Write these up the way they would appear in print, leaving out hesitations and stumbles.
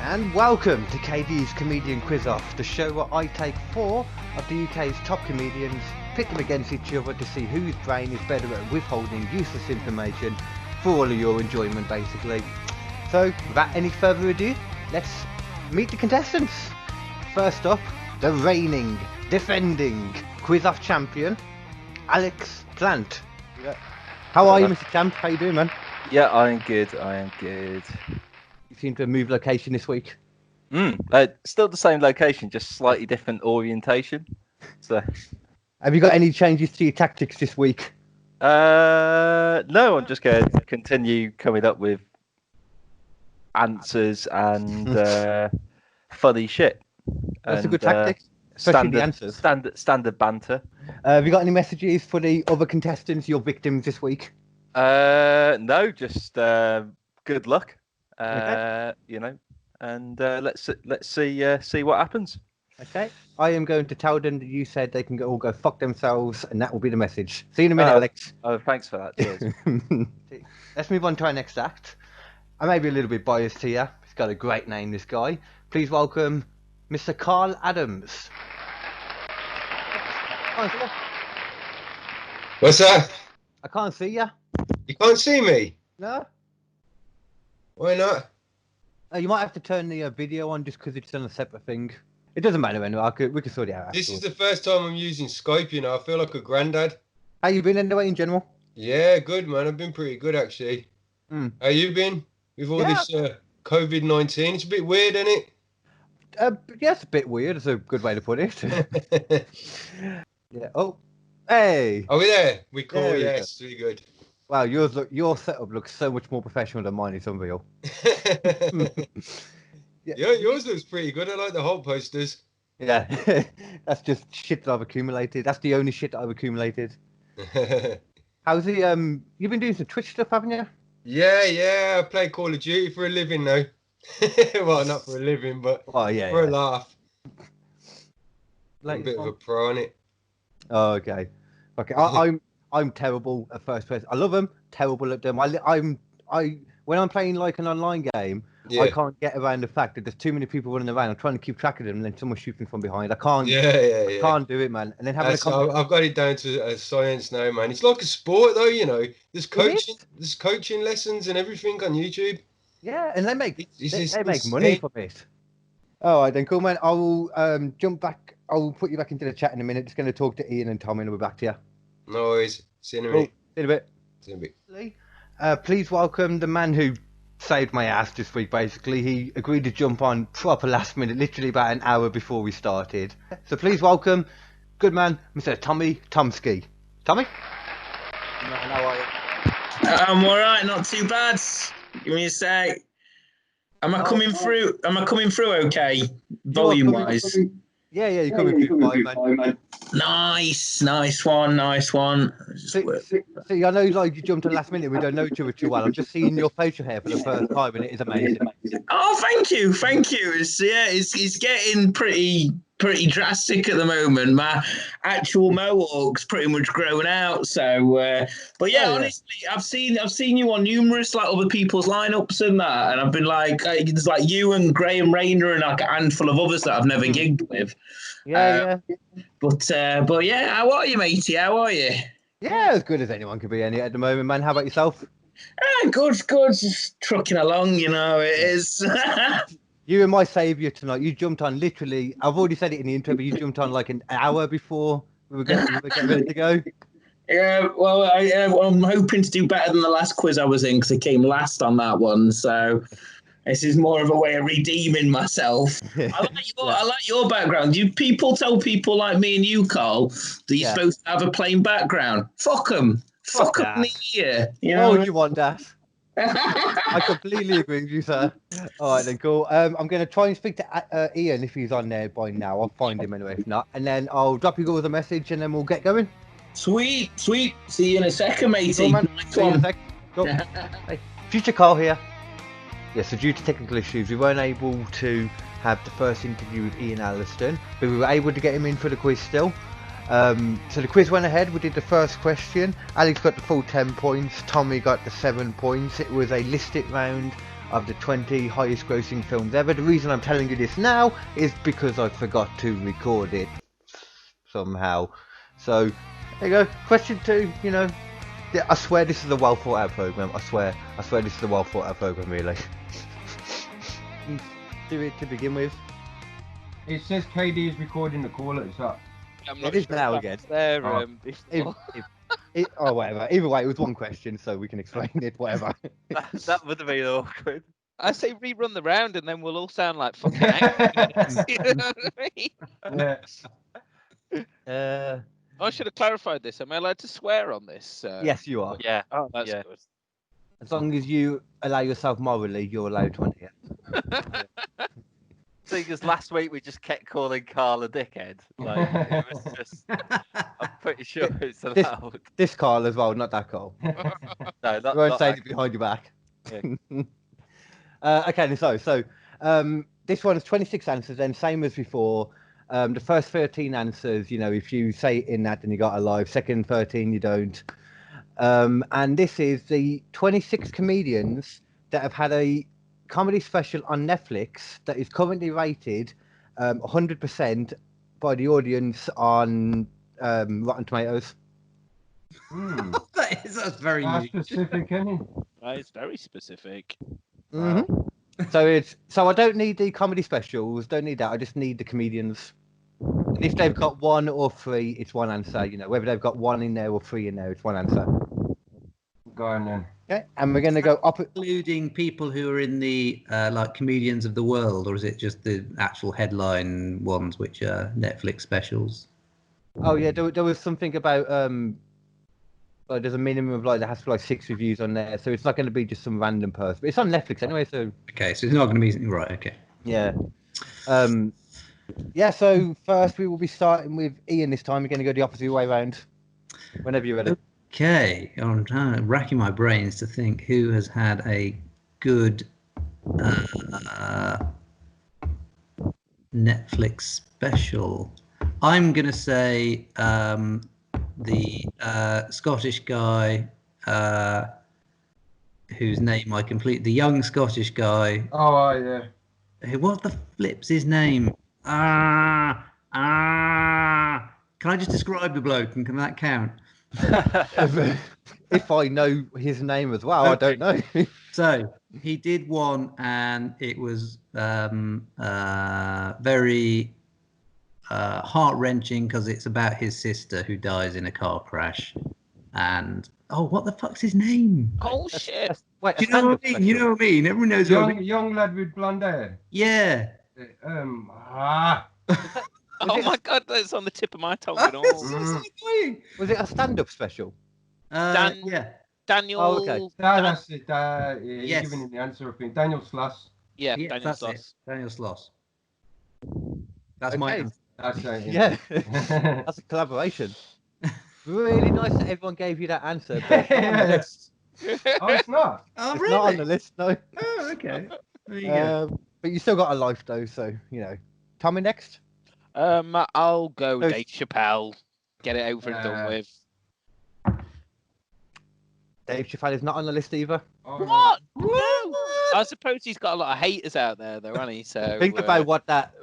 And welcome to KD's Comedian Quiz Off, the show where I take 4 of the UK's top comedians, pit them against each other to see whose brain is better at withholding useless information for all of your enjoyment, basically. So, without any further ado, let's meet the contestants. First up, the reigning, defending Quiz Off champion, Alex Plant. Yeah. How are you, Mr. Champ? How you doing, man? Yeah, I am good. You seem to have moved location this week. Still the same location, just slightly different orientation. So, have you got any changes to your tactics this week? no, I'm just going to continue coming up with answers and funny shit. That's a good tactic, especially the answers. Standard banter. Have you got any messages for the other contestants, your victims this week? No, just good luck. Okay. You know, and let's see what happens. Okay. I am going to tell them that you said they can all go fuck themselves, and that will be the message. See you in a minute, Alex. Oh, thanks for that. Cheers. Let's move on to our next act. I may be a little bit biased here. He's got a great name, this guy. Please welcome Mr. Karl Adams. What's that? I can't see you. You can't see me? No? Why not? You might have to turn the video on just because it's on a separate thing. It doesn't matter anyway. We can sort it out. This is the first time I'm using Skype, you know. I feel like a granddad. How you been anyway in general? Yeah, good, man. I've been pretty good, actually. How you been with all this COVID-19? It's a bit weird, isn't it? Yeah, it's a bit weird. It's a good way to put it. Yeah. Oh, hey. Are we there? We cool. There we Yes, really good. Wow, your setup looks so much more professional than mine. It's unreal. Yeah, yours looks pretty good. I like the whole posters. Yeah, that's just shit that I've accumulated. That's the only shit that I've accumulated. How's the You've been doing some Twitch stuff, haven't you? Yeah. I play Call of Duty for a living now. Well, not for a living, but for a laugh. I'm a bit of a pro on it. Oh, okay. I'm terrible at first person. I love them. Terrible at them. When I'm playing like an online game, I can't get around the fact that there's too many people running around. I'm trying to keep track of them, and then someone shoots me from behind. I can't. I can't do it, man. And then I've got it down to a science now, man. It's like a sport, though. You know, there's coaching lessons and everything on YouTube. Yeah, and they make money from it. All right, then, cool, man. I will jump back. I'll put you back into the chat in a minute. Just going to talk to Ian and Tommy, and we'll be back to you. No worries. See you in a minute. See you in a bit. See you in a bit. Please welcome the man who saved my ass this week, basically. He agreed to jump on proper last minute, literally about an hour before we started. So please welcome, good man, Mr. Tomski. Tommy? How are you? I'm alright, not too bad. Give me a sec. Am I coming through okay, volume-wise? Yeah, you're coming through fine, man. Nice one. See, I know like you jumped on last minute. We don't know each other too well. I'm just seeing your facial hair for the first time, and it is amazing. Oh, thank you. It's getting pretty drastic at the moment. My actual mohawk's pretty much grown out. So, but yeah, honestly, I've seen you on numerous like other people's lineups and that, and I've been like, there's like you and Graham Rayner and like a handful of others that I've never gigged with. Yeah. But yeah, how are you, matey? How are you? Yeah, as good as anyone could be at the moment, man. How about yourself? Good. Just trucking along, you know, it is. You were my saviour tonight. You jumped on literally, I've already said it in the intro, but you jumped on like an hour before we were getting ready to go. Yeah, well, I'm hoping to do better than the last quiz I was in because I came last on that one. So this is more of a way of redeeming myself. I like your background. People tell people like me and you, Carl, that you're supposed to have a plain background. Fuck them. Fuck them in the ear. You know? Oh, you want that? I completely agree with you, sir. All right, then, cool. I'm going to try and speak to Ian if he's on there by now. I'll find him anyway, if not. And then I'll drop you guys a message and then we'll get going. Sweet. See you in a second, matey. Cool, man. See you in a sec. Cool. Hey, future Carl here. Yeah, so due to technical issues, we weren't able to have the first interview with Ian Allerston, but we were able to get him in for the quiz still. So the quiz went ahead. We did the first question. Alex got the full 10 points. Tommy got the 7 points. It was a listed round of the 20 highest grossing films ever. The reason I'm telling you this now is because I forgot to record it somehow. So, there you go. Question 2, you know, I swear this is a well thought out program. I swear this is a well thought out program, really. Do it to begin with. It says KD is recording the call at the top. It is now again. There, Oh, whatever. Either way, it was one question, so we can explain it, whatever. that would have been awkward. I say rerun the round and then we'll all sound like fucking actors. You know what I mean? Yeah. I should have clarified this. Am I allowed to swear on this? Yes, you are. Yeah. Oh, that's Yeah. good. As long as you allow yourself morally, you're allowed 20. Yeah. See, because last week we just kept calling Karl a dickhead. Like, it was just, I'm pretty sure it's allowed. This Carl as well, not that Carl. No, not, You won't not say that. it behind your back. Yeah. Okay, so this one is 26 answers, then same as before. The first 13 answers, you know, if you say it in that, then you got a live. Second 13, you don't. And this is the 26 comedians that have had a comedy special on Netflix that is currently rated 100% by the audience on Rotten Tomatoes. That's very specific, isn't it? That is very specific. Mm-hmm. So I don't need the comedy specials, don't need that. I just need the comedians. And if they've got 1 or 3, it's one answer. You know, whether they've got 1 in there or 3 in there, it's one answer. Go on then. Okay, and we're going to go up. Including people who are in the like comedians of the world, or is it just the actual headline ones, which are Netflix specials? Oh yeah, there was something about like there's a minimum of like there has to be like 6 reviews on there, so it's not going to be just some random person. But it's on Netflix anyway, so Okay, so it's not going to be right. Okay. yeah. Yeah. So first we will be starting with Ian this time. We're going to go the opposite way around. Whenever you're ready. Okay, I'm racking my brains to think who has had a good Netflix special. I'm going to say the Scottish guy whose name I the young Scottish guy. Oh, yeah. What the flip's his name? Can I just describe the bloke and can that count? If I know his name as well, I don't know. So he did one, and it was very heart-wrenching because it's about his sister who dies in a car crash. And what the fuck's his name? Oh shit! Wait, Do you know what I mean? You know what I mean? Everyone knows what I mean. Young lad with blonde hair. Yeah. Oh my god, that's on the tip of my tongue. And all. Was it a stand-up special? Yeah. Daniel. Oh, okay. That's it. You're Yes. giving him the answer, I think. Daniel Sloss. Yeah, Yeah, Daniel that's it. Sloss. Daniel Sloss. That's my Okay. answer. That's it. Yeah, that's a collaboration. Really nice that everyone gave you that answer. But it's not on the list. Oh, it's not. Oh, It's really? not on the list, no. Oh, okay. There you go. But you still got a life though, so you know. Tommy next. I'll go No. Dave Chappelle. Get it over and done with. Dave Chappelle is not on the list either. Oh, What? No. I suppose he's got a lot of haters out there, though, hasn't he? So Think about what that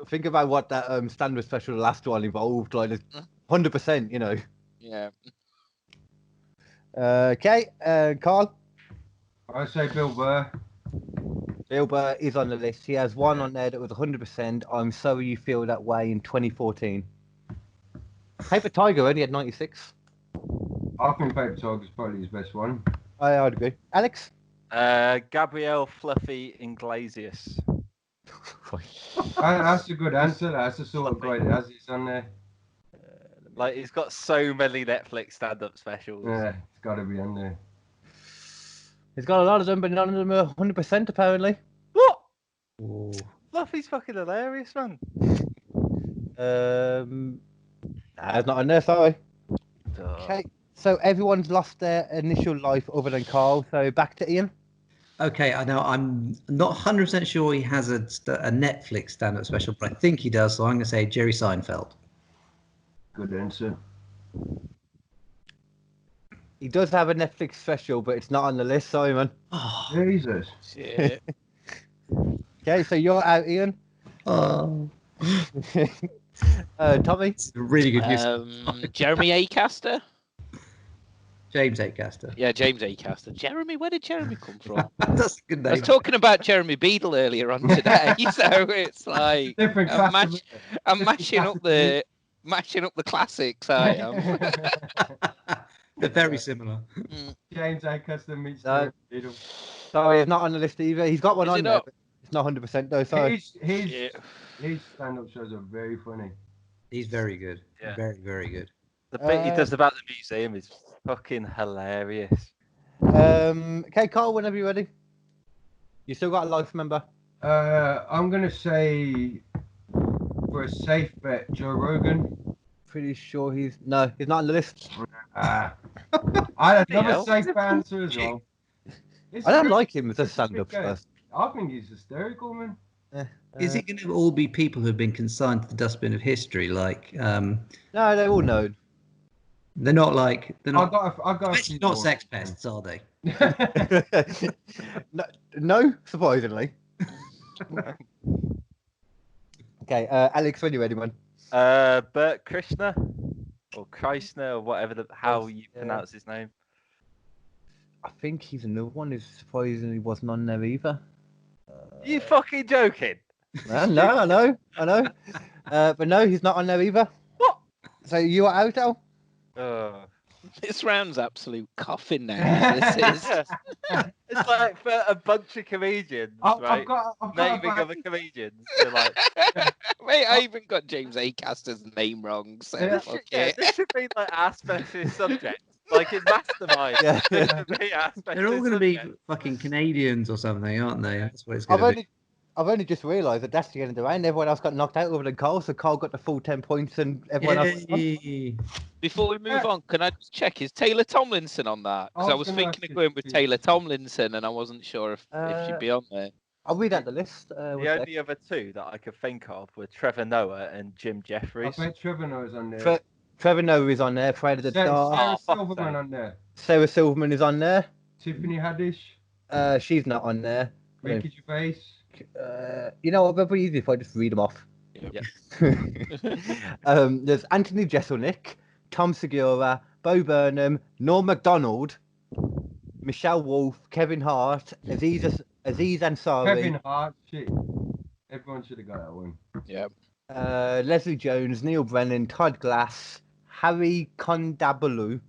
stand-up special, the last one, involved. Like 100%, you know. Yeah. Okay, Carl. I say Bill Burr. Bill Burr is on the list. He has one on there that was 100%. I'm sorry you feel that way in 2014. Paper Tiger only had 96. I think Paper Tiger's probably his best one. I'd agree. Alex? Gabrielle Fluffy Iglesias. That's a good answer. That's the sort of guy that has his on there. Like, he's got so many Netflix stand-up specials. Yeah, it's got to be on there. He's got a lot of them, but none of them are 100% apparently. What? Ooh. Fluffy's fucking hilarious, man. It's not on there, sorry. Okay, so everyone's lost their initial life other than Carl, so back to Ian. Okay, I know I'm not 100% sure he has a Netflix stand-up special, but I think he does, so I'm going to say Jerry Seinfeld. Good answer. He does have a Netflix special, but it's not on the list, sorry, man. Oh, Jesus. Shit. Okay, so you're out, Ian. Oh, Tommy? it's a really good use. Jeremy Acaster? James Acaster. Yeah, James Acaster. Jeremy, where did Jeremy come from? That's a good I was name. talking about Jeremy Beadle earlier on today, so it's like Different I'm, class. I'm mashing up the classics. I am. They're very similar. James Acaster meets No. Beadle. Sorry, he's not on the list either. He's got one Is on it there, not? but it's not 100% though. Sorry. His stand-up shows are very funny. He's very good. Yeah. Very, very good. The bit he does about the museum is fucking hilarious. Okay, Carl, whenever you're ready. You still got a life, remember? I'm gonna say for a safe bet, Joe Rogan. Pretty sure he's not on the list. I had another safe answer as well. I don't like him as a stand-up guy. person. I think he's hysterical, man. Is it going to all be people who have been consigned to the dustbin of history? Like, No, they're all known. they're not like they're not. I got Actually, not sex pests, are they? No, surprisingly. Okay, Alex, when you're ready, man. Bert Krishna or Kreisner or whatever how you pronounce his name. I think he's another one who surprisingly wasn't on there either. You fucking joking? No, I know. But no, he's not on there either. What? So you are out, Al? This round's absolute coffin now. This is. It's like for a bunch of comedians, right? I've got Naming other comedians. You're like, Mate, I even got James Acaster's name wrong, so fuck it. this should be like our specialist subject. Like in Mastermind. Yeah. They're all going to be fucking Canadians or something, aren't they? That's what it's going to be. I've only just realised that that's the end of the round. Everyone else got knocked out other than Carl, so Carl got the full 10 points and everyone else. Yay. Before we move on, can I just check, is Taylor Tomlinson on that? Because I was thinking of going with Taylor Tomlinson and I wasn't sure if she'd be on there. I'll read out the list. The only other two that I could think of were Trevor Noah and Jim Jeffries. I bet Trevor Noah's on there. Trevor Noah is on there. Friday the Sarah Start. Silverman on there. Sarah Silverman is on there. Tiffany Haddish. She's not on there. Ricky Gervais. You know what? It'd be easy if I just read them off. Yep. There's Anthony Jeselnik, Tom Segura, Bo Burnham, Norm MacDonald, Michelle Wolf, Kevin Hart, Aziz Ansari. Kevin Hart. Shit. Everyone should have got that one. Yeah. Leslie Jones, Neil Brennan, Todd Glass, Harry Kondabalu,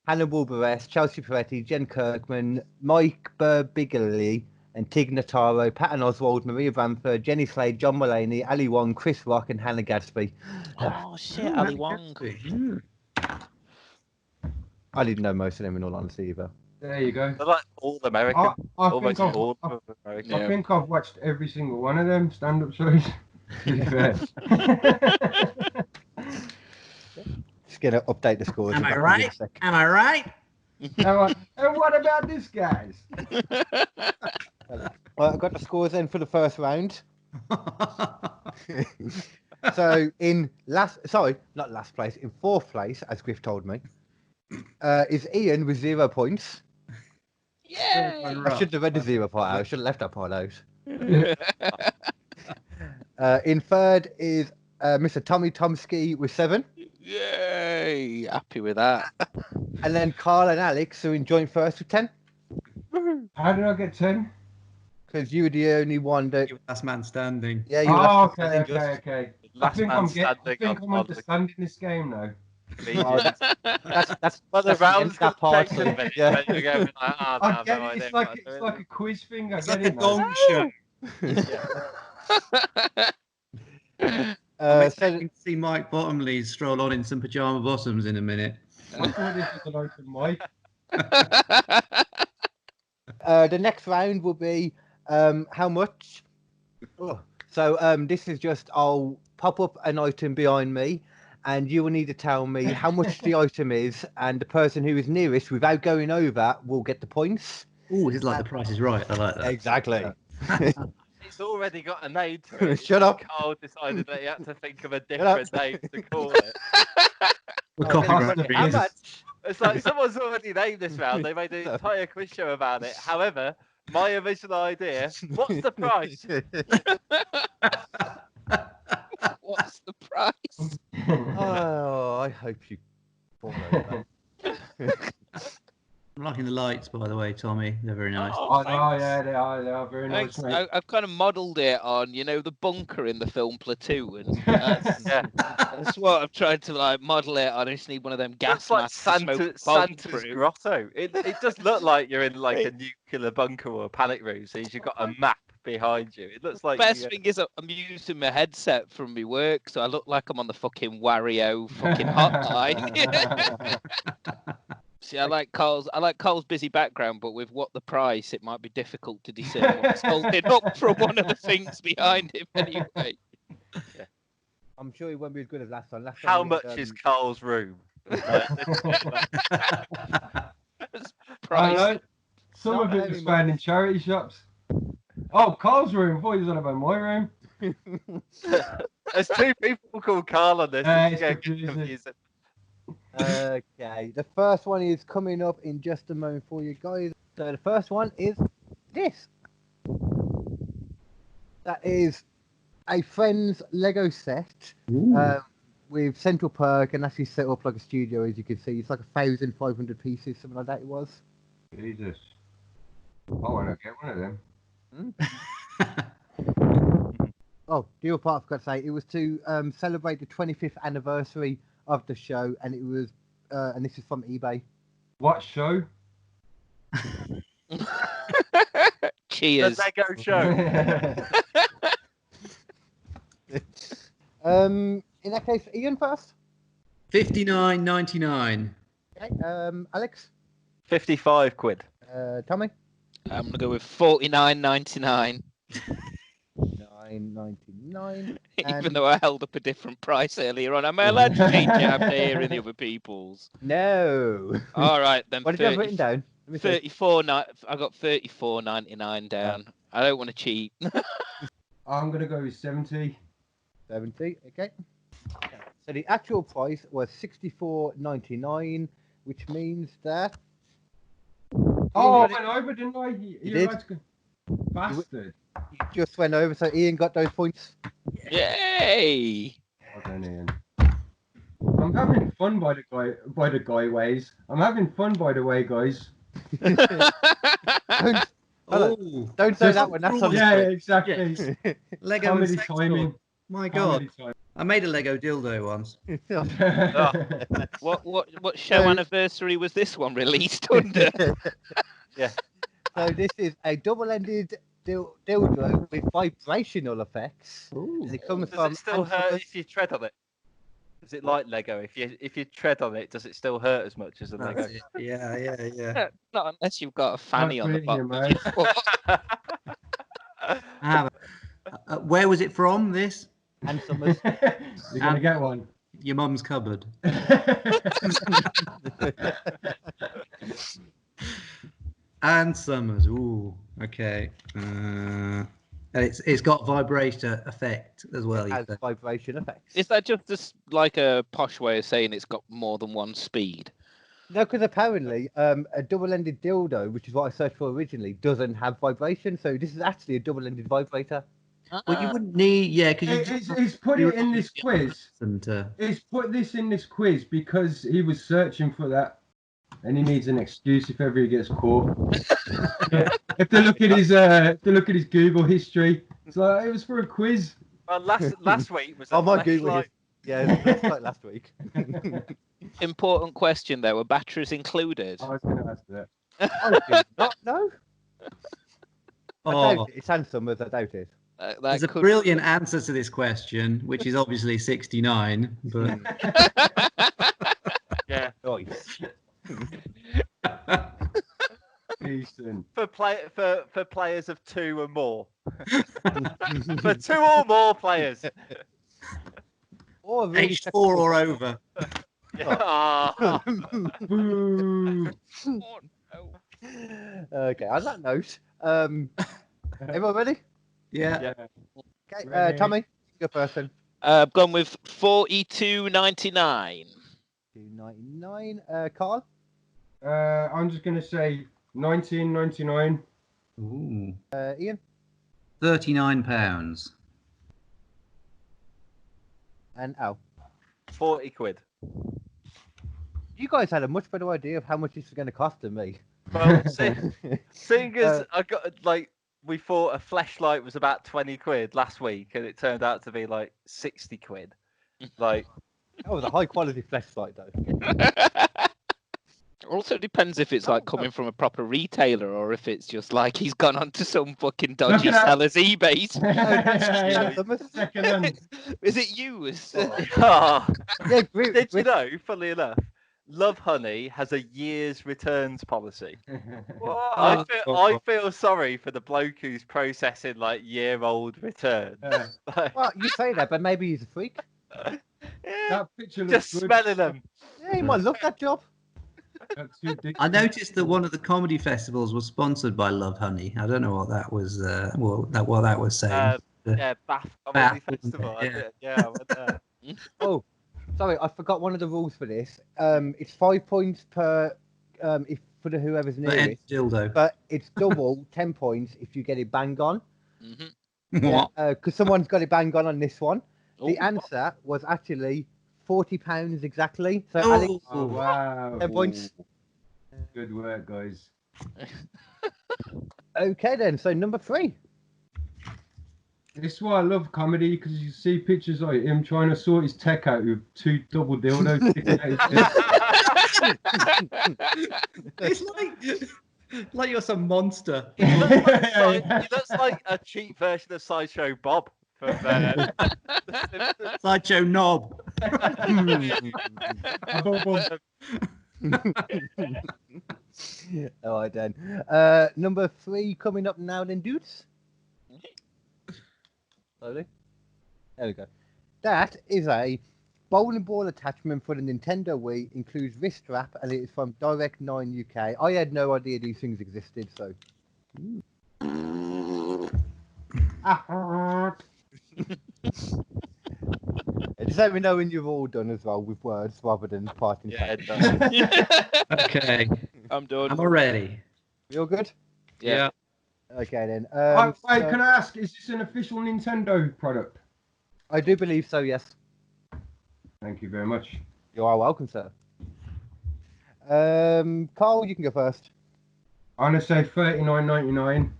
Hannibal Buress, Chelsea Peretti, Jen Kirkman, Mike Birbiglia, and Tig Notaro, Patton Oswald, Maria Bamford, Jenny Slade, John Mulaney, Ali Wong, Chris Rock, and Hannah Gadsby. Oh shit, Ali Wong. I didn't know most of them in all honesty either. There you go. They're like all American. Almost all of them American. I think I've watched every single one of them stand-up shows. Just gonna update the scores. Am I right? Am I right? And what about this, guys? Well, I got the scores then for the first round. So in not last place, in fourth place, as Griff told me, is Ian with 0 points. Yay! I shouldn't have read the 0 part out. I should have left that part out. In third is Mr. Tommy Tomski with 7. Yay! Happy with that. And then Carl and Alex are in joint first with 10. How did I get 10? Because you were the only one that. You were last man standing. Yeah, you were Oh, last okay. man I think I'm understanding this game now. That's Well, the rounds that part. Yeah. I get it. It's like a quiz thing. I It's get like a it now. gong show. So You can see Mike Bottomley stroll on in some pajama bottoms in a minute. I thought this was an open mic. the next round will be how much. So this is just I'll pop up an item behind me, and you will need to tell me how much the item is, and the person who is nearest without going over will get the points. Oh, this is like The Price is Right. I like that. Exactly. It's already got a name to it. Shut up. Carl decided that he had to think of a different name to call it. We're How copyright. much? It's like someone's already named this round. They made an entire quiz show about it. However, My original idea. What's the price? What's the price? Oh, I hope you fall over. I'm liking the lights, by the way, Tommy. They're very nice. Oh, yeah, they are very nice, mate. I've kind of modelled it on, the bunker in the film Platoon. That's what I've tried to model it on. I just need one of them gas masks. Like Santa's grotto. It does look like you're in like a nuclear bunker or a panic room. So you've got a map behind you. It looks like. Best thing is I'm using my headset from my work, so I look like I'm on the fucking Wario fucking hotline. See, I like Carl's busy background, but with what the price, it might be difficult to discern what's holding up from one of the things behind him anyway. Yeah. I'm sure he won't be as good as last time. How much is Carl's room? Price. Some of it was found in charity shops. Oh, Carl's room. I thought he was on about my room. There's two people called Carl on this. Confusing. Okay, the first one is coming up in just a moment for you guys. So the first one is this. That is a friend's Lego set with Central Perk, and actually set up like a studio, as you can see. It's like 1,500 pieces, something like that it was. Jesus. I want to get one of them. Oh, the other part I forgot to say, it was to celebrate the 25th anniversary of the show, and it was and this is from eBay. What show? Cheers. The Lego show. In that case, Ian first. £59.99. Okay. Alex. £55. Tommy. I'm gonna go with £49.99. $9.99. Even though I held up a different price earlier on, am I allowed to change it after hearing the other people's? No. All right then. What did you have written down? 34. I got £34.99 down. I don't want to cheat. I'm gonna go with 70. 70. Okay. So the actual price was $64.99, which means that. Oh, I went over, didn't I? You did. Bastard. You just went over, so Ian got those points. Yay! Well done, Ian. I'm having fun by the guy ways. I'm having fun by the way, guys. Don't say that one. That's on exactly. Lego comedy timing. My God. I made a Lego dildo once. What show anniversary was this one released under? Yeah. So this is a double-ended dildo with vibrational effects. Does it still hurt if you tread on it? Is it like Lego? If you tread on it, does it still hurt as much as a Lego? Yeah. Not unless you've got a fanny on the bottom. Where was it from, this? And Summers. You're going to get one. Your mum's cupboard. And Summers. Ooh, okay. And it's got vibration effect as well. It has vibration effects. Is that just like a posh way of saying it's got more than one speed? No, because apparently a double-ended dildo, which is what I searched for originally, doesn't have vibration. So this is actually a double-ended vibrator. Well, you wouldn't need, because he's put it in this quiz. He's put this in this quiz because he was searching for that, and he needs an excuse if ever he gets caught. If they look at his Google history, it's like it was for a quiz. Well, last week was. My Google. That's like last week. Important question though: were batteries included? I was going to ask that. No. I doubt it. It's Ann Summers. I doubt it. There's a brilliant answer to this question, which is obviously 69. But yeah, nice. Decent. For players of 2 or more. For 2 or more players. Or really age 4 or over. Okay, on that note, everyone ready? Yeah. Okay, Tommy, good person. I've gone with $42.99. $2.99. Carl. I'm just gonna say 19.99. Ooh. Ian? £39. And Al? 40 quid. You guys had a much better idea of how much this was going to cost than me. Well, seeing as I got we thought a fleshlight was about 20 quid last week, and it turned out to be like 60 quid. Like, that was a high quality flashlight though. Also depends if it's like coming from a proper retailer or if it's just like he's gone onto some fucking dodgy seller's eBay. Is it you? Yeah, did you know, funnily enough, Love Honey has a year's returns policy. I feel sorry for the bloke who's processing like year-old returns. Well, you say that, but maybe he's a freak. That picture looks Just good. smelling them. Yeah, he might love that job. I noticed that one of the comedy festivals was sponsored by Love Honey. I don't know what that was. What that was saying. Bath Comedy Festival. Yeah. I went there. Oh, sorry, I forgot one of the rules for this. It's 5 points per if for the whoever's nearest, dildo. but it's double 10 points if you get it bang on. Mm-hmm. What? Because someone's got it bang on this one. The Oh. answer was actually £40 exactly. So Oh. Alex, Oh, wow. 10 points. Good work, guys. Okay then, so number 3. This is why I love comedy, because you see pictures like him trying to sort his tech out with 2 double dildos sticking out his It's like you're some monster. He looks like a cheap version of Sideshow Bob from Sideshow Knob. All right then. Number 3 coming up now then, dudes. Slowly. There we go. That is a bowling ball attachment for the Nintendo Wii, includes wrist strap, and it is from Direct 9 UK. I had no idea these things existed, so. Just let me know when you've all done as well with words rather than parting. Yeah, Okay. I'm done. I'm all ready. You all good? Yeah. Okay then. Wait, can I ask, is this an official Nintendo product? I do believe so, yes. Thank you very much. You are welcome, sir. Carl, you can go first. I'm gonna say $39.99.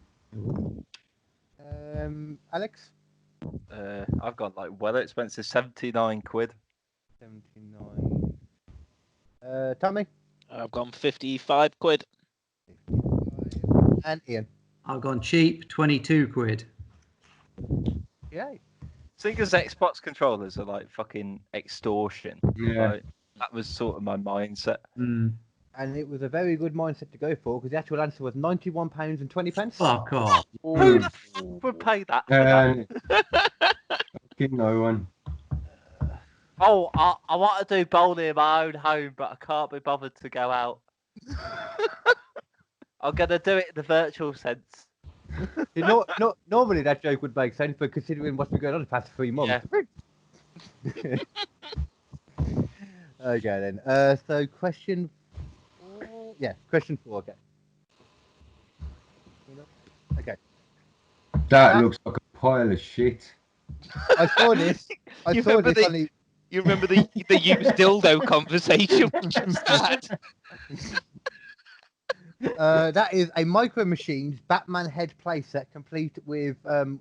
Alex? I've got like well expensive 79 quid. 79. Tommy? I've gone 55 quid. And Ian? I've gone cheap, 22 quid. Yay. Seeing as Xbox controllers are like fucking extortion. Yeah. Like, that was sort of my mindset. Mm. And it was a very good mindset to go for, because the actual answer was £91.20. Fuck off. Who the fuck would pay that for that? Fucking no one. Oh, I want to do bowling in my own home, but I can't be bothered to go out. I'm going to do it in the virtual sense. You know, normally that joke would make sense, but considering what's been going on the past 3 months. Yeah. Okay then. So question 4. Yeah, question 4. Okay. Okay. That looks like a pile of shit. I saw this. I saw this on the. You remember the used dildo conversation we just had? That is a Micro Machines Batman head playset, complete with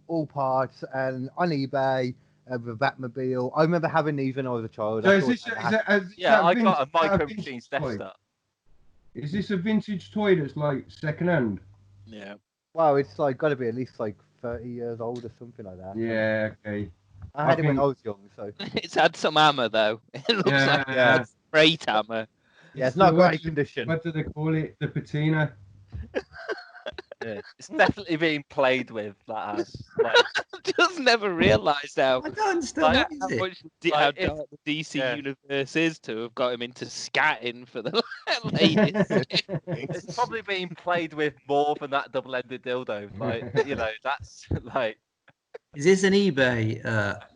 all parts, and on eBay with a Batmobile. I remember having these when I was a child. So I is this, I got a Micro Machines Death Star. Is this a vintage toy that's like second hand? Yeah. Wow, it's like got to be at least like 30 years old or something like that. Yeah, okay. I had it when I was young, so. It's had some hammer though. It looks like it had great hammer. Yeah, it's not great condition. What do they call it? The patina? Yeah. It's definitely being played with. That has. Like, Just never realised how I don't understand. Like, What is it? much Like, how if- dark the DC yeah. universe is to have got him into scatting for the latest. it's probably being played with more than that double-ended dildo. Like, you know, that's like. Is this an eBay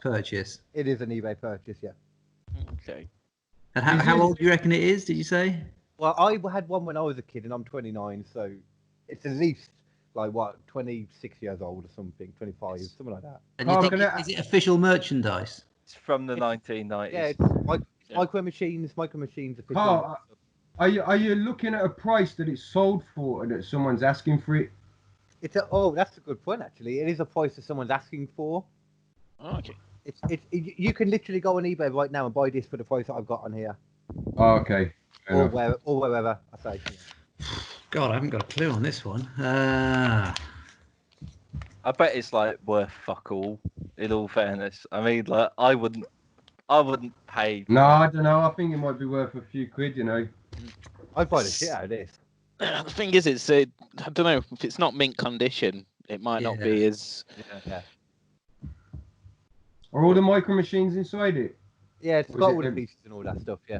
purchase? It is an eBay purchase, yeah. Okay. And how old do you reckon it is? Did you say? Well, I had one when I was a kid, and I'm 29, so it's at least like what, 26 years old or something, 25, something like that. And you think is it official merchandise? It's from the 1990s. Yeah, it's Micro Machines official. Carl, are you looking at a price that it's sold for and that someone's asking for it? That's a good point actually. It is a price that someone's asking for. Oh, okay. You can literally go on eBay right now and buy this for the price that I've got on here. Oh, okay. Or wherever I say. God, I haven't got a clue on this one. I bet it's like worth fuck all. In all fairness, I mean, like I wouldn't pay. No, I don't know. I think it might be worth a few quid. You know. I'd buy the shit out of this. The thing is, it's I don't know if it's not mint condition, it might not be as. Yeah. Are all the Micro Machines inside it? Yeah, it's got all the pieces and all that stuff. Yeah.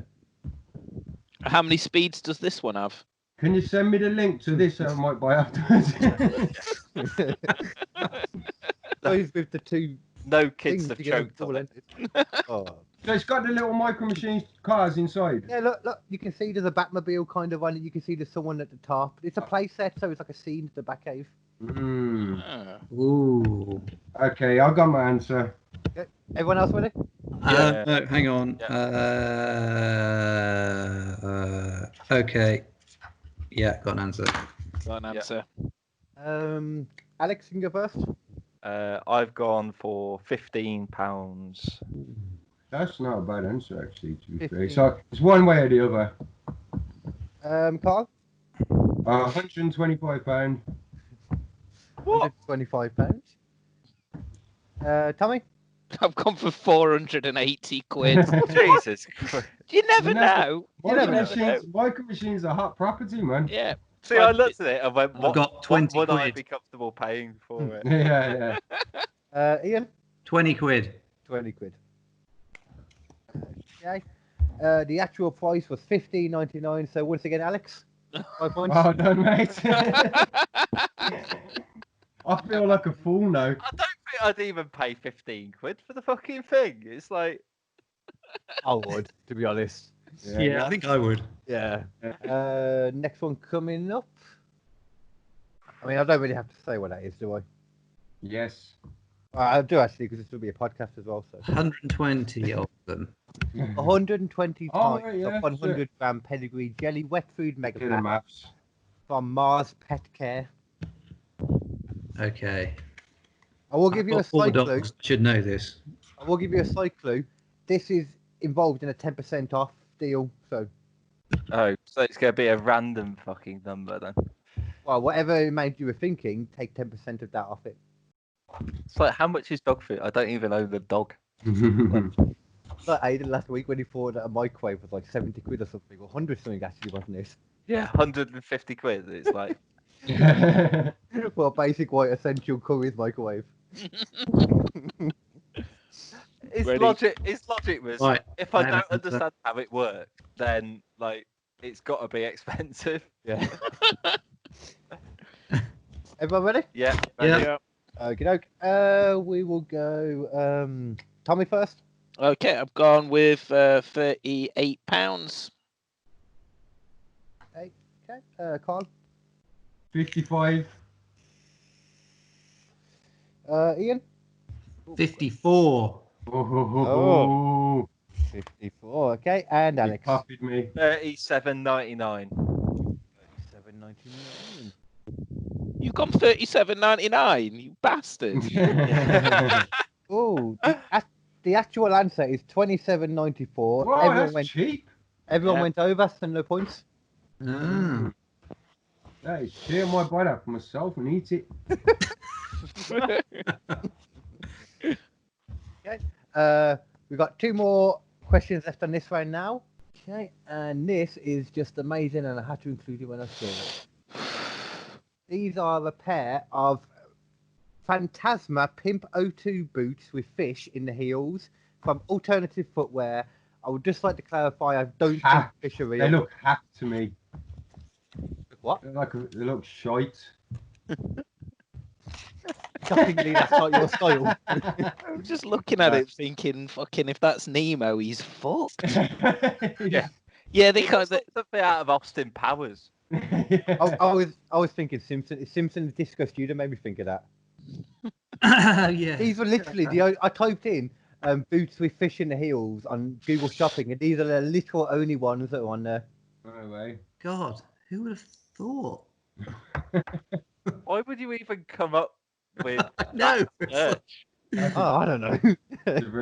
How many speeds does this one have? Can you send me the link to this? I might buy afterwards. Those with the two. No kids have choked on it. So it's got the little Micro Machines cars inside. Yeah, look, you can see there's a Batmobile kind of on it. You can see there's someone at the top. It's a play set, so it's like a scene to the Batcave. Ooh. Okay, I got my answer. Okay. Everyone else ready? No, hang on. Okay. Yeah, got an answer. Got an answer. Alex, you can go first. I've gone for £15. That's not a bad answer, actually, to be fair. So it's one way or the other. Carl? £125. What? £125. Tommy? I've gone for 480 quid. Jesus Christ. You never know. Micro Machines are hot property, man. Yeah. See, I looked at it and went, I've got 20 what would I quid. be comfortable paying for it? Yeah. Ian? 20 quid. 20 quid. Okay. The actual price was $15.99. So once again, Alex, 5 points. Well done, mate. I feel like a fool now. I don't think I'd even pay 15 quid for the fucking thing. It's like... I would, to be honest. Yeah, I think I would. Yeah. Next one coming up. I mean, I don't really have to say what that is, do I? Yes. I do actually, because this will be a podcast as well. So 120 of them. 120 Oh, pints yeah, of 100 gram pedigree jelly wet food mega Do the pack maths. from Mars Pet Care. Okay. I will give you a slight clue. dogs should know this. I will give you a slight clue. This is involved in a 10% off deal. So, Oh, so it's going to be a random fucking number then. well, whatever amount you were thinking, take 10% of that off it. It's like, how much is dog food? I don't even own the dog. Like Aiden last week when he thought that a microwave was like 70 quid or something, or 100 something actually, wasn't it? Yeah, 150 quid. It's like... For a basic white essential Curry's microwave. His Ready? logic was, Right, if I I have don't an answer. understand how it works, then like it's got to be expensive. Yeah. Everyone ready? Yeah. Yeah. Okay, we will go. Tommy first. Okay, I've gone with £38. Okay. Carl. 55. Ian. 54. Oh. 54. Okay, and You Alex. copied me. 37.99. 37.99. You've gone 37.99, you bastard. Oh, the actual answer is 27.94. Wow, that's cheap. Everyone Yeah. went over, so no points. Ah. That is cheap. I might buy that for myself and eat it. Okay. We've got 2 more questions left on this round now. Okay, and this is just amazing, and I had to include it when I saw it. These are a pair of Phantasma Pimp O2 boots with fish in the heels from Alternative Footwear. I would just like to clarify, I don't think fish are real. They look hacked to me. What? They look shite. Shockingly, that's not your style. I'm just looking at it thinking, fucking, if that's Nemo, he's fucked. Yeah. Yeah, they It kind looks of. like something out of Austin Powers. I was thinking Simpson. Simpson's Disco Student made me think of that. Yeah. These were literally I typed in boots with fish in the heels on Google Shopping, and these are the literal only ones that are on there. No way. God, who would have thought? Why would you even come up with No. that search? Oh, I don't know.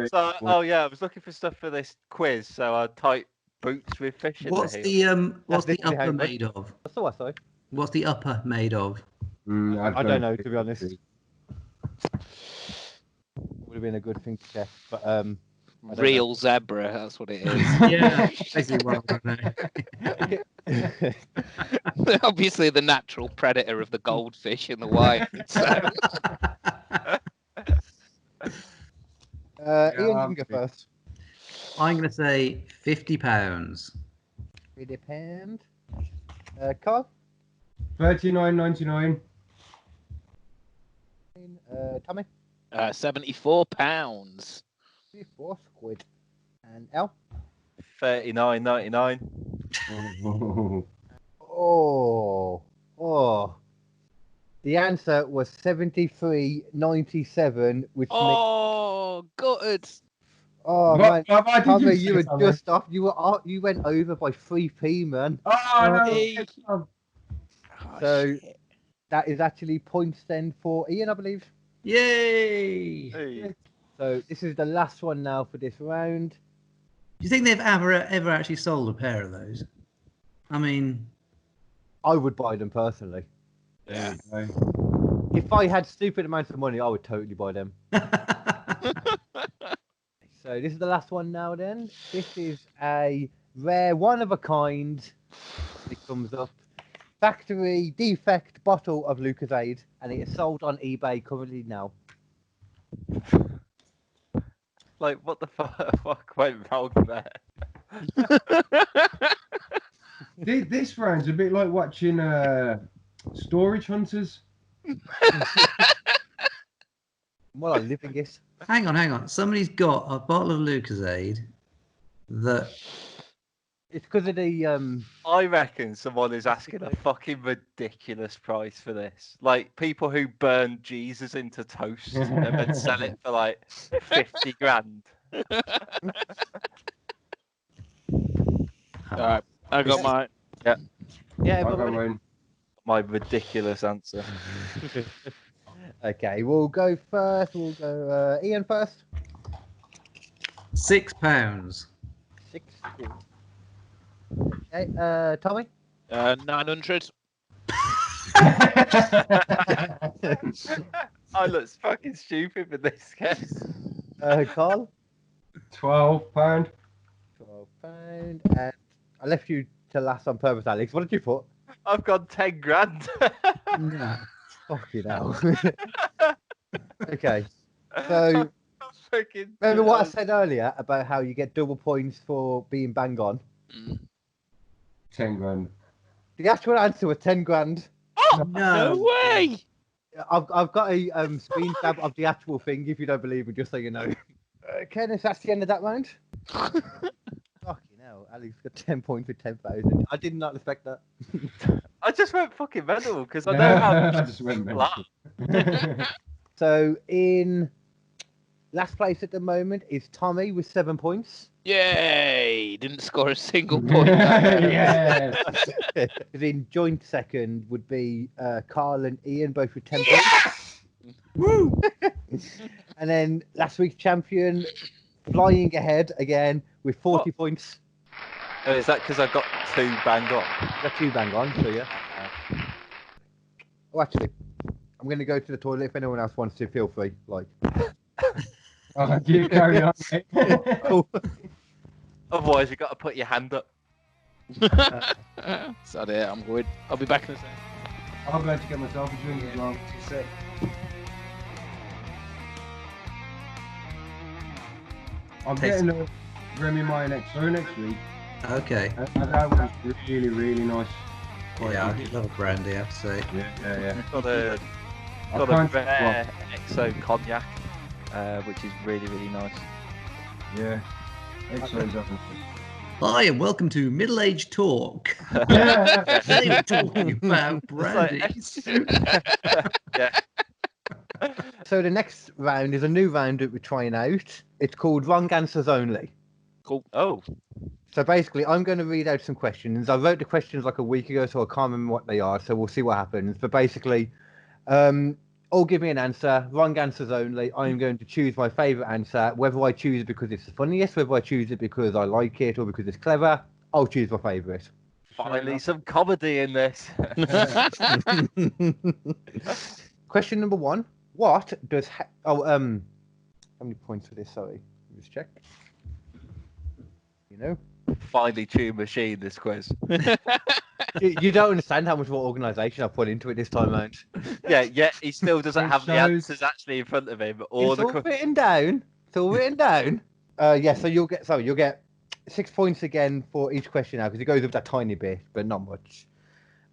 So, oh yeah, I was looking for stuff for this quiz, so I typed boots with fish in What's the heel. what's the literally how upper it went. made of? That's all I say. What's the upper made of? I don't know, to be honest. Would have been a good thing to check, but Real zebra, that's what it is. Yeah, basically what I know. Obviously, the natural predator of the goldfish in the wild. So. Ian, you can go first. I'm going to say £50. £50. Carl? $39.99. Tommy? £74. 4 squid. And Al? $39.99. Oh. The answer was 73.97, which Oh, good. Oh What man, did Tommy, you you were say, Tommy? just off. You went over by 3p, man. Oh, no. Hey. Oh, So- Shit. That is actually points then for Ian, I believe. Yay! Hey. So this is the last one now for this round. Do you think they've ever actually sold a pair of those? I mean, I would buy them personally. Yeah. there you go. If I had stupid amounts of money, I would totally buy them. So this is the last one now then. This is a rare, one of a kind. It comes up. Factory defect bottle of Lucozade, and it is sold on eBay currently now. Like, what the fuck went wrong there? This round's a bit like watching Storage Hunters. More like living it. hang on. Somebody's got a bottle of Lucozade that. It's because of the I reckon someone is asking a fucking ridiculous price for this. Like, people who burn Jesus into toast and then sell it for like 50 grand. All right, I got mine. yeah. I got everybody- mine. My ridiculous answer. Okay, we'll go first. We'll go Ian first. £6. 60. Okay, Tommy. 900. I look fucking stupid with this guess. Carl. £12. £12. And I left you to last on purpose, Alex. What did you put? I've got 10 grand. No. Fucking hell. Okay. So Freaking remember what I said earlier about how you get double points for being bang on? 10 grand. The actual answer was 10 grand. No No. way. I've got a screen grab of the actual thing if you don't believe me, just so you know. Okay, that's the end of that round. Fucking hell, Alex got 10 points with 10,000. I did not expect that. I just went fucking mental because I know how I just went laugh. mental. So in last place at the moment is Tommy with 7 points. Yay! Didn't score a single point. Yeah. In joint second would be Carl and Ian, both with 10 points. Woo! And then last week's champion, flying ahead again with 40 points. Oh, is that because I got 2 bang on? Got 2 bang on, so yeah. Oh, actually, I'm going to go to the toilet. If anyone else wants to, feel free. Like, Oh, you carry on, mate. cool. Otherwise, you got to put your hand up. That's not it. I'm good. I'll be back in a second. I'm going to get myself a drink as well. I'm getting a Remy Meyer next week. Okay. And that was really, really nice. Yeah, I do love brandy, I have to say. Yeah. Got a rare XO cognac, which is really, really nice. Yeah. Excellent. Hi, and welcome to Middle Age Talk. Today we're talking about brandy. Yeah. So the next round is a new round that we're trying out. It's called Wrong Answers Only. Cool. Oh. So basically, I'm going to read out some questions. I wrote the questions like a week ago, so I can't remember what they are. So we'll see what happens. But basically, all give me an answer. Wrong answers only. I'm going to choose my favourite answer. Whether I choose it because it's the funniest, whether I choose it because I like it or because it's clever, I'll choose my favourite. Finally, some comedy in this. Question number 1. What does... how many points for this? Sorry. Let me just check. You know? Finely tuned machine, this quiz. You don't understand how much more organisation I put into it this time round. Yeah, he still doesn't have the answers actually in front of him. Or it's all written down. It's all written down. Yeah, so you'll get 6 points again for each question now because it goes up that tiny bit, but not much.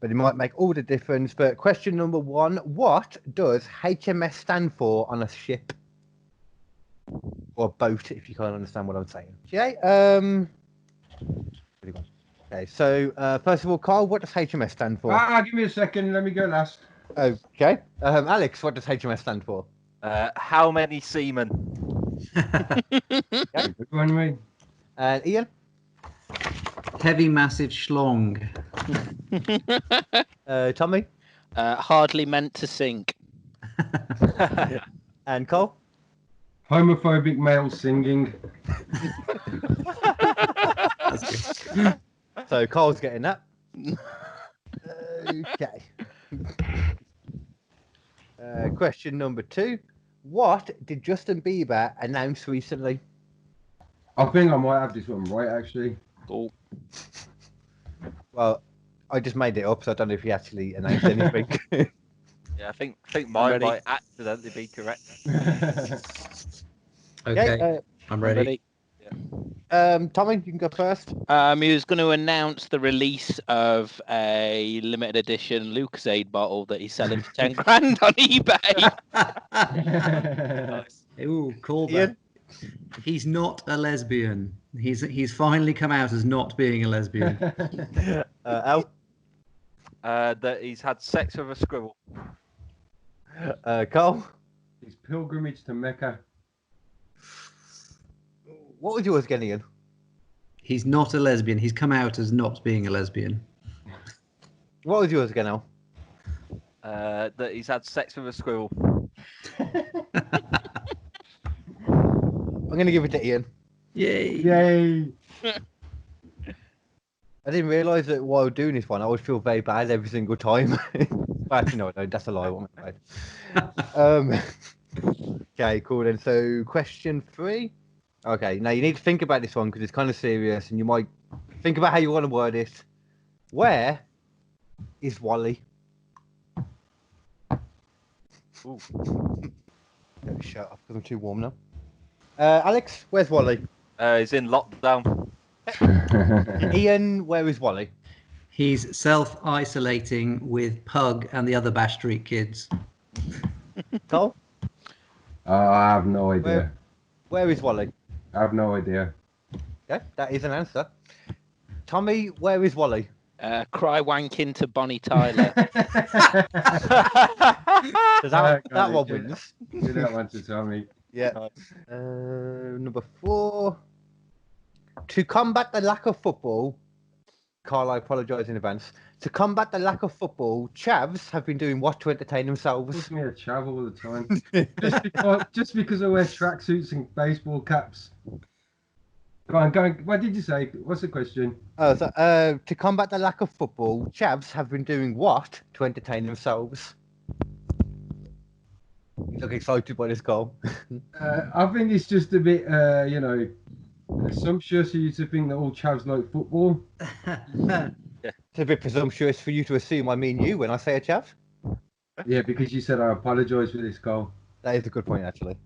But it might make all the difference. But question number 1, what does HMS stand for on a ship? Or a boat, if you can't understand what I'm saying. Okay, okay, so first of all, Carl, what does HMS stand for? Give me a second. Let me go last. Okay. Alex, what does HMS stand for? How many seamen? Okay. Good one, mate. And Ian? Heavy, massive schlong. Tommy? Hardly meant to sink. And Cole? Homophobic male singing. So Cole's getting that. Okay. Question number 2. What did Justin Bieber announce recently? I think I might have this one right, actually. Cool. Well, I just made it up, so I don't know if he actually announced anything. Yeah, I think mine might accidentally be correct. Okay, I'm ready. Tommy, you can go first. He was going to announce the release of a limited edition Lucasade bottle that he's selling for 10 grand on eBay. Nice. Ooh, call that. He's not a lesbian. He's finally come out as not being a lesbian. Al? That he's had sex with a squirrel. Carl? His pilgrimage to Mecca. What was yours again, Ian? He's not a lesbian. He's come out as not being a lesbian. What was yours again, Al? That he's had sex with a squirrel. I'm going to give it to Ian. Yay! Yay! I didn't realise that while doing this one, I would feel very bad every single time. Well, actually, no, that's a lie. What am I Okay, cool then. So, question 3. Okay, now you need to think about this one because it's kind of serious and you might think about how you want to word it. Where is Wally? Ooh. Shut up because I'm too warm now. Alex, where's Wally? He's in lockdown. Ian, where is Wally? He's self-isolating with Pug and the other Bash Street kids. Cole? I have no idea. Where is Wally? I have no idea. Okay, that is an answer. Tommy, where is Wally? Cry wanking to Bonnie Tyler. That one wins. Give that one to Tommy. Yeah. Number 4. To combat the lack of football, Carl, I apologise in advance. To combat the lack of football, chavs have been doing what to entertain themselves? Puts me a chav all the time. just because I wear tracksuits and baseball caps. Go on. What did you say? What's the question? To combat the lack of football, chavs have been doing what to entertain themselves? You look excited by this, Carl. I think it's just a bit, assumptuous of you to think that all chavs like football. It's a bit presumptuous for you to assume I mean you when I say a chav. Yeah, because you said I apologise for this, Carl. That is a good point, actually.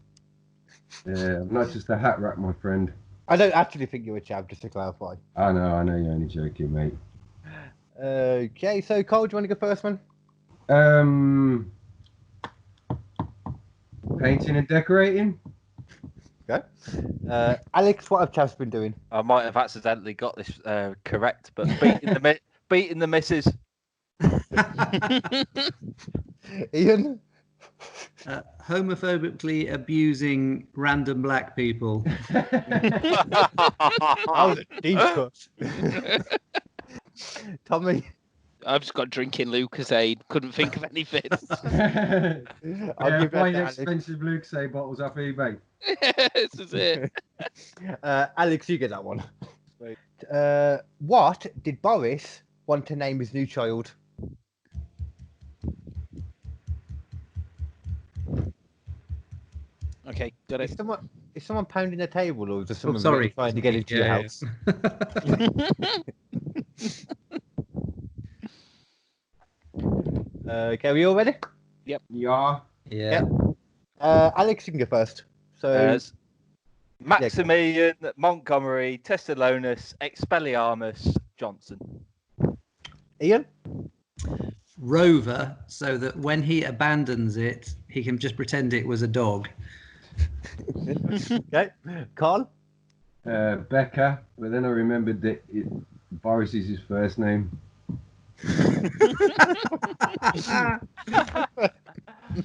Yeah, I'm not just a hat rack, my friend. I don't actually think you're a chav, just to clarify. I know you're only joking, mate. Okay, so Carl, do you want to go first, man? Painting and decorating. Okay. Alex, what have Chavs been doing? I might have accidentally got this correct, but beating the missus. Ian? Homophobically abusing random black people. Oh, deep cut. Tommy? I've just got drinking Lucasade. Couldn't think of anything. I'll give that buying to Alex. expensive Lucasade bottles off eBay. This is it. Alex, you get that one. What did Boris want to name his new child? Okay, got it. Is someone pounding the table, or is there someone sorry. trying to get into your house? Okay, are we all ready? Yeah. Yeah. Alex, you can go first. So, Maximilian Montgomery Tessalonus Expelliarmus Johnson. Ian? Rover, so that when he abandons it, he can just pretend it was a dog. Okay. Carl? Becca, but then I remembered that Boris is his first name.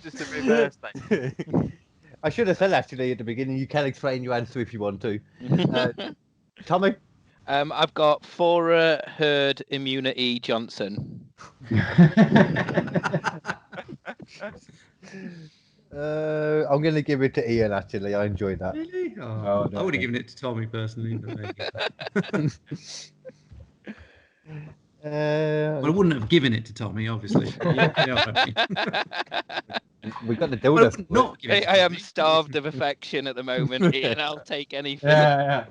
Just a reverse thing. I should have said actually at the beginning. You can explain your answer if you want to. Tommy? I've got Fora Herd Immunity Johnson. I'm going to give it to Ian, actually. I enjoyed that. Really? Oh, I would have given it to Tommy personally. But there you go. Well, I wouldn't have given it to Tommy, obviously. You know what I mean. We got the Well, I dildo. would not give it to I am Tommy. starved of affection at the moment, Ian. I'll take anything. Yeah.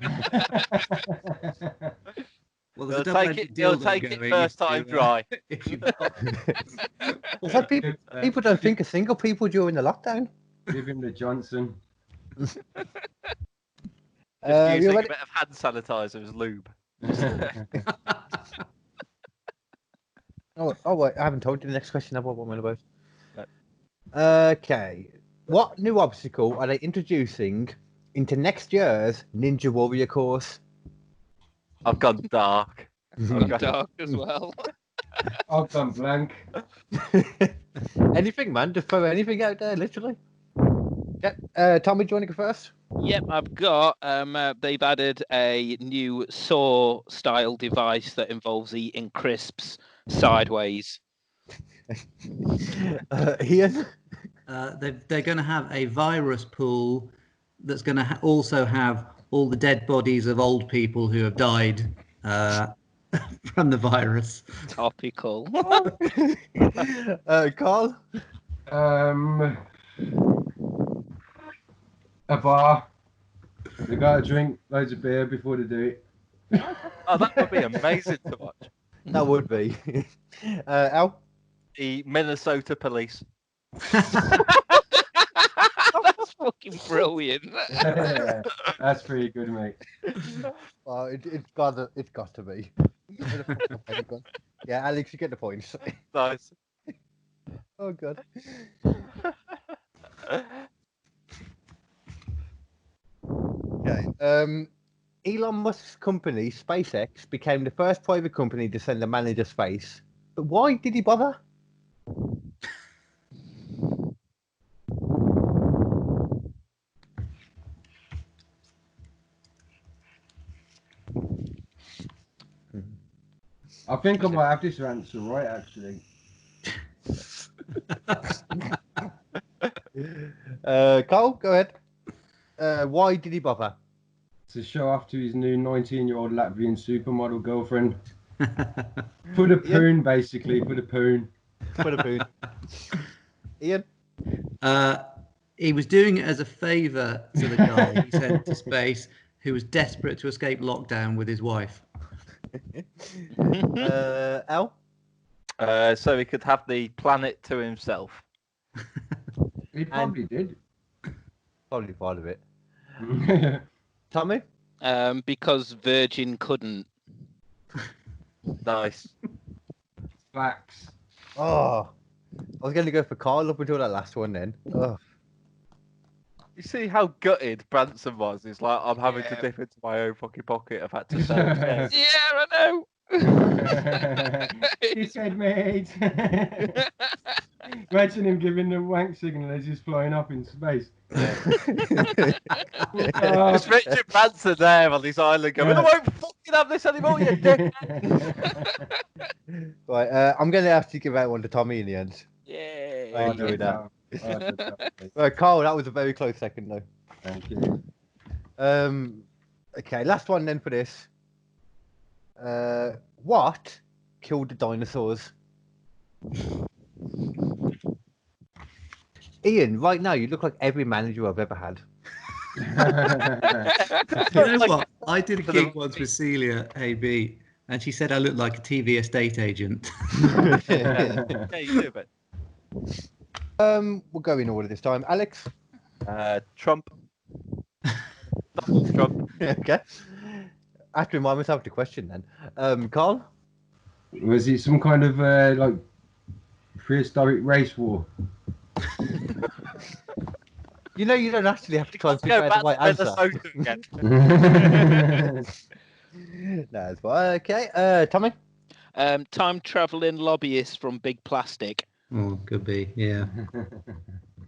Well, there's a He'll double-edged take dildo it going first if time you, dry. If you Is that people don't think of single people during the lockdown. Give him the Johnson. Just You using a ready? bit of hand sanitizer as lube. Oh, wait, I haven't told you the next question. I've got one about. No. Okay. What new obstacle are they introducing into next year's Ninja Warrior course? I've gone dark. I'm dark as well. I've gone blank. Anything, man. Just throw anything out there, literally. Yeah. Tommy, do you want to go first? Yep, I've got. They've added a new saw style device that involves eating crisps sideways. Ian? they're going to have a virus pool that's going to also have all the dead bodies of old people who have died from the virus. Topical. Carl? A bar. They gotta drink loads of beer before they do it. Oh, that would be amazing to watch. That would be. Al? The Minnesota police. That's fucking brilliant. Yeah, that's pretty good, mate. Well, it's got to be. Yeah, Alex, you get the points. Nice. Oh, God. Okay. Elon Musk's company, SpaceX, became the first private company to send a man into space. But why did he bother? I think I might have this answer right, actually. Carl, go ahead. Why did he bother? To show off to his new 19-year-old Latvian supermodel girlfriend. For the poon, basically. For the poon. For the food. Ian? He was doing it as a favour to the guy he sent to space who was desperate to escape lockdown with his wife. Al? So he could have the planet to himself. He probably did. Probably part of it. Tommy? Because Virgin couldn't. Nice. Facts. Oh, I was going to go for Carl up until that last one then. Oh. You see how gutted Branson was? It's like, I'm having to dip into my own fucking pocket. I've had to search. Yeah, I know. He said, mate. Imagine him giving the wank signal as he's flying up in space. It's Richard Branson there on this island going, I won't fucking have this anymore, you dick. Right, I'm going to have to give out one to Tommy in the end. Yay. I enjoy that. Right, Carl, that was a very close second, though. Thank you. Okay, last one then for this. What killed the dinosaurs? Ian, right now you look like every manager I've ever had. You know what? I did a gig once with Celia AB, and she said I looked like a TV estate agent. Yeah, you do, but We'll go in order this time. Alex? Trump. Donald Trump. Okay. I have to remind myself the question then. Carl? Was it some kind of like prehistoric race war? You know you don't actually have to try and figure out the right answer. No, it's fine. Okay. Tommy? Time traveling lobbyist from Big Plastic. Oh, could be, yeah.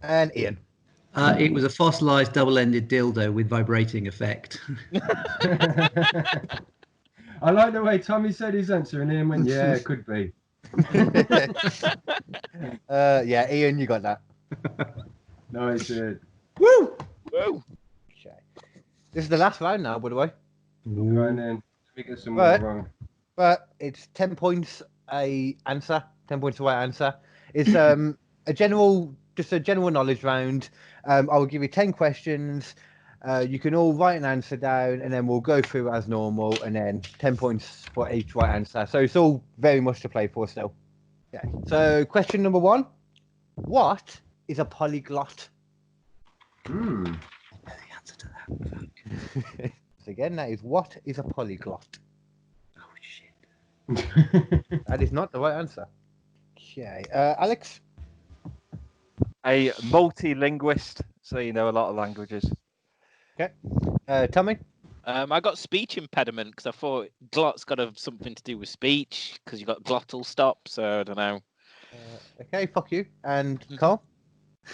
And Ian? It was a fossilized double-ended dildo with vibrating effect. I like the way Tommy said his answer and Ian went, yeah, it could be. Yeah, Ian, you got that. Nice. Woo! Whoa. Okay. This is the last round now, by the way. Right then, let me get some Right. more wrong. But it's 10 points a answer. 10 points the right answer. It's a general knowledge round. I will give you 10 questions. You can all write an answer down, and then we'll go through as normal, and then 10 points for each right answer. So it's all very much to play for still. Yeah. So question number 1: what is a polyglot? I know the answer to that. So again, that is what is a polyglot? Oh shit! That is not the right answer. Okay, Alex. A multi-linguist, so you know a lot of languages. Okay. Tommy. I got speech impediment because I thought glot's got something to do with speech because you got glottal stop. So I don't know. Okay, fuck you. And Carl.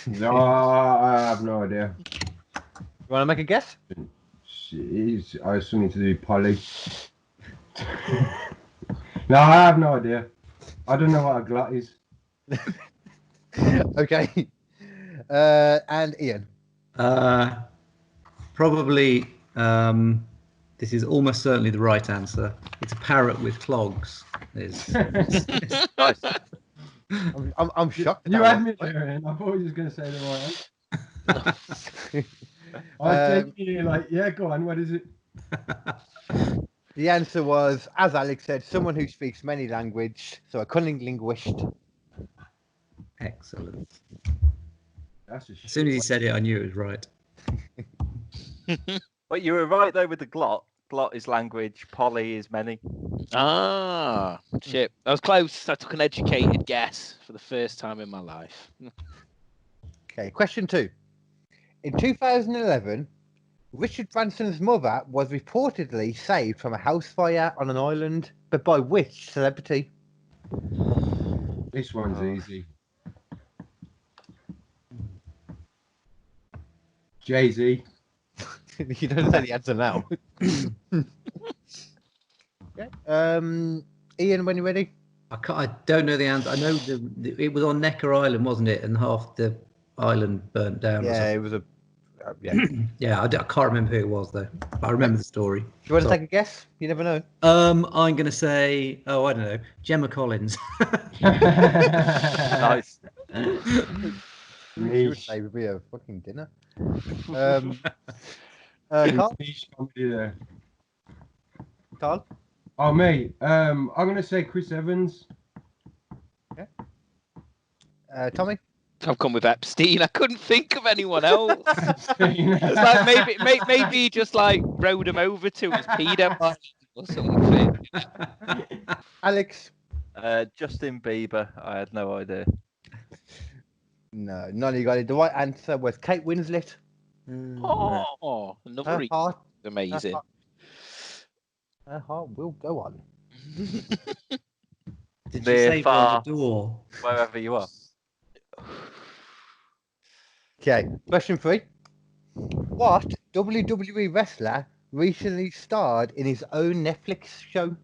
No, I have no idea. You want to make a guess? Jeez, I still need to do poly. No, I have no idea. I don't know what a glot is. Okay. And Ian. Probably. This is almost certainly the right answer. It's a parrot with clogs. Nice. I'm shocked. You had me there, and I thought you was going to say the right answer. I think you're like, yeah, go on. What is it? The answer was, as Alex said, someone who speaks many languages, so a cunning linguist. Excellent. That's a As soon as he said it, I knew it was right. But you were right though with the glot. Glot is language. Poly is many. Ah, shit. I was close. I took an educated guess for the first time in my life. Okay, question 2. In 2011, Richard Branson's mother was reportedly saved from a house fire on an island, but by which celebrity? This one's easy. Jay-Z. You don't say the answer now. Okay. Ian, when you're ready. I don't know the answer. I know it was on Necker Island, wasn't it? And half the island burnt down. Yeah, it was a. Yeah. Yeah, I can't remember who it was though. I remember the story. Do you want to take a guess? You never know. I'm gonna say, I don't know, Gemma Collins. Nice. She would say would be a fucking dinner. Carl? Niche comedy there. Carl? Oh, me. I'm gonna say Chris Evans. Okay. Tommy? I've gone with Epstein. I couldn't think of anyone else. It's like maybe he just like rode him over to his pedo or something. Alex? Justin Bieber. I had no idea. No, none of you got it. The right answer was Kate Winslet. Another Her heart, amazing. her heart will go on. Did you Near, say far, the door? wherever you are. Okay, question 3. What WWE wrestler recently starred in his own Netflix show?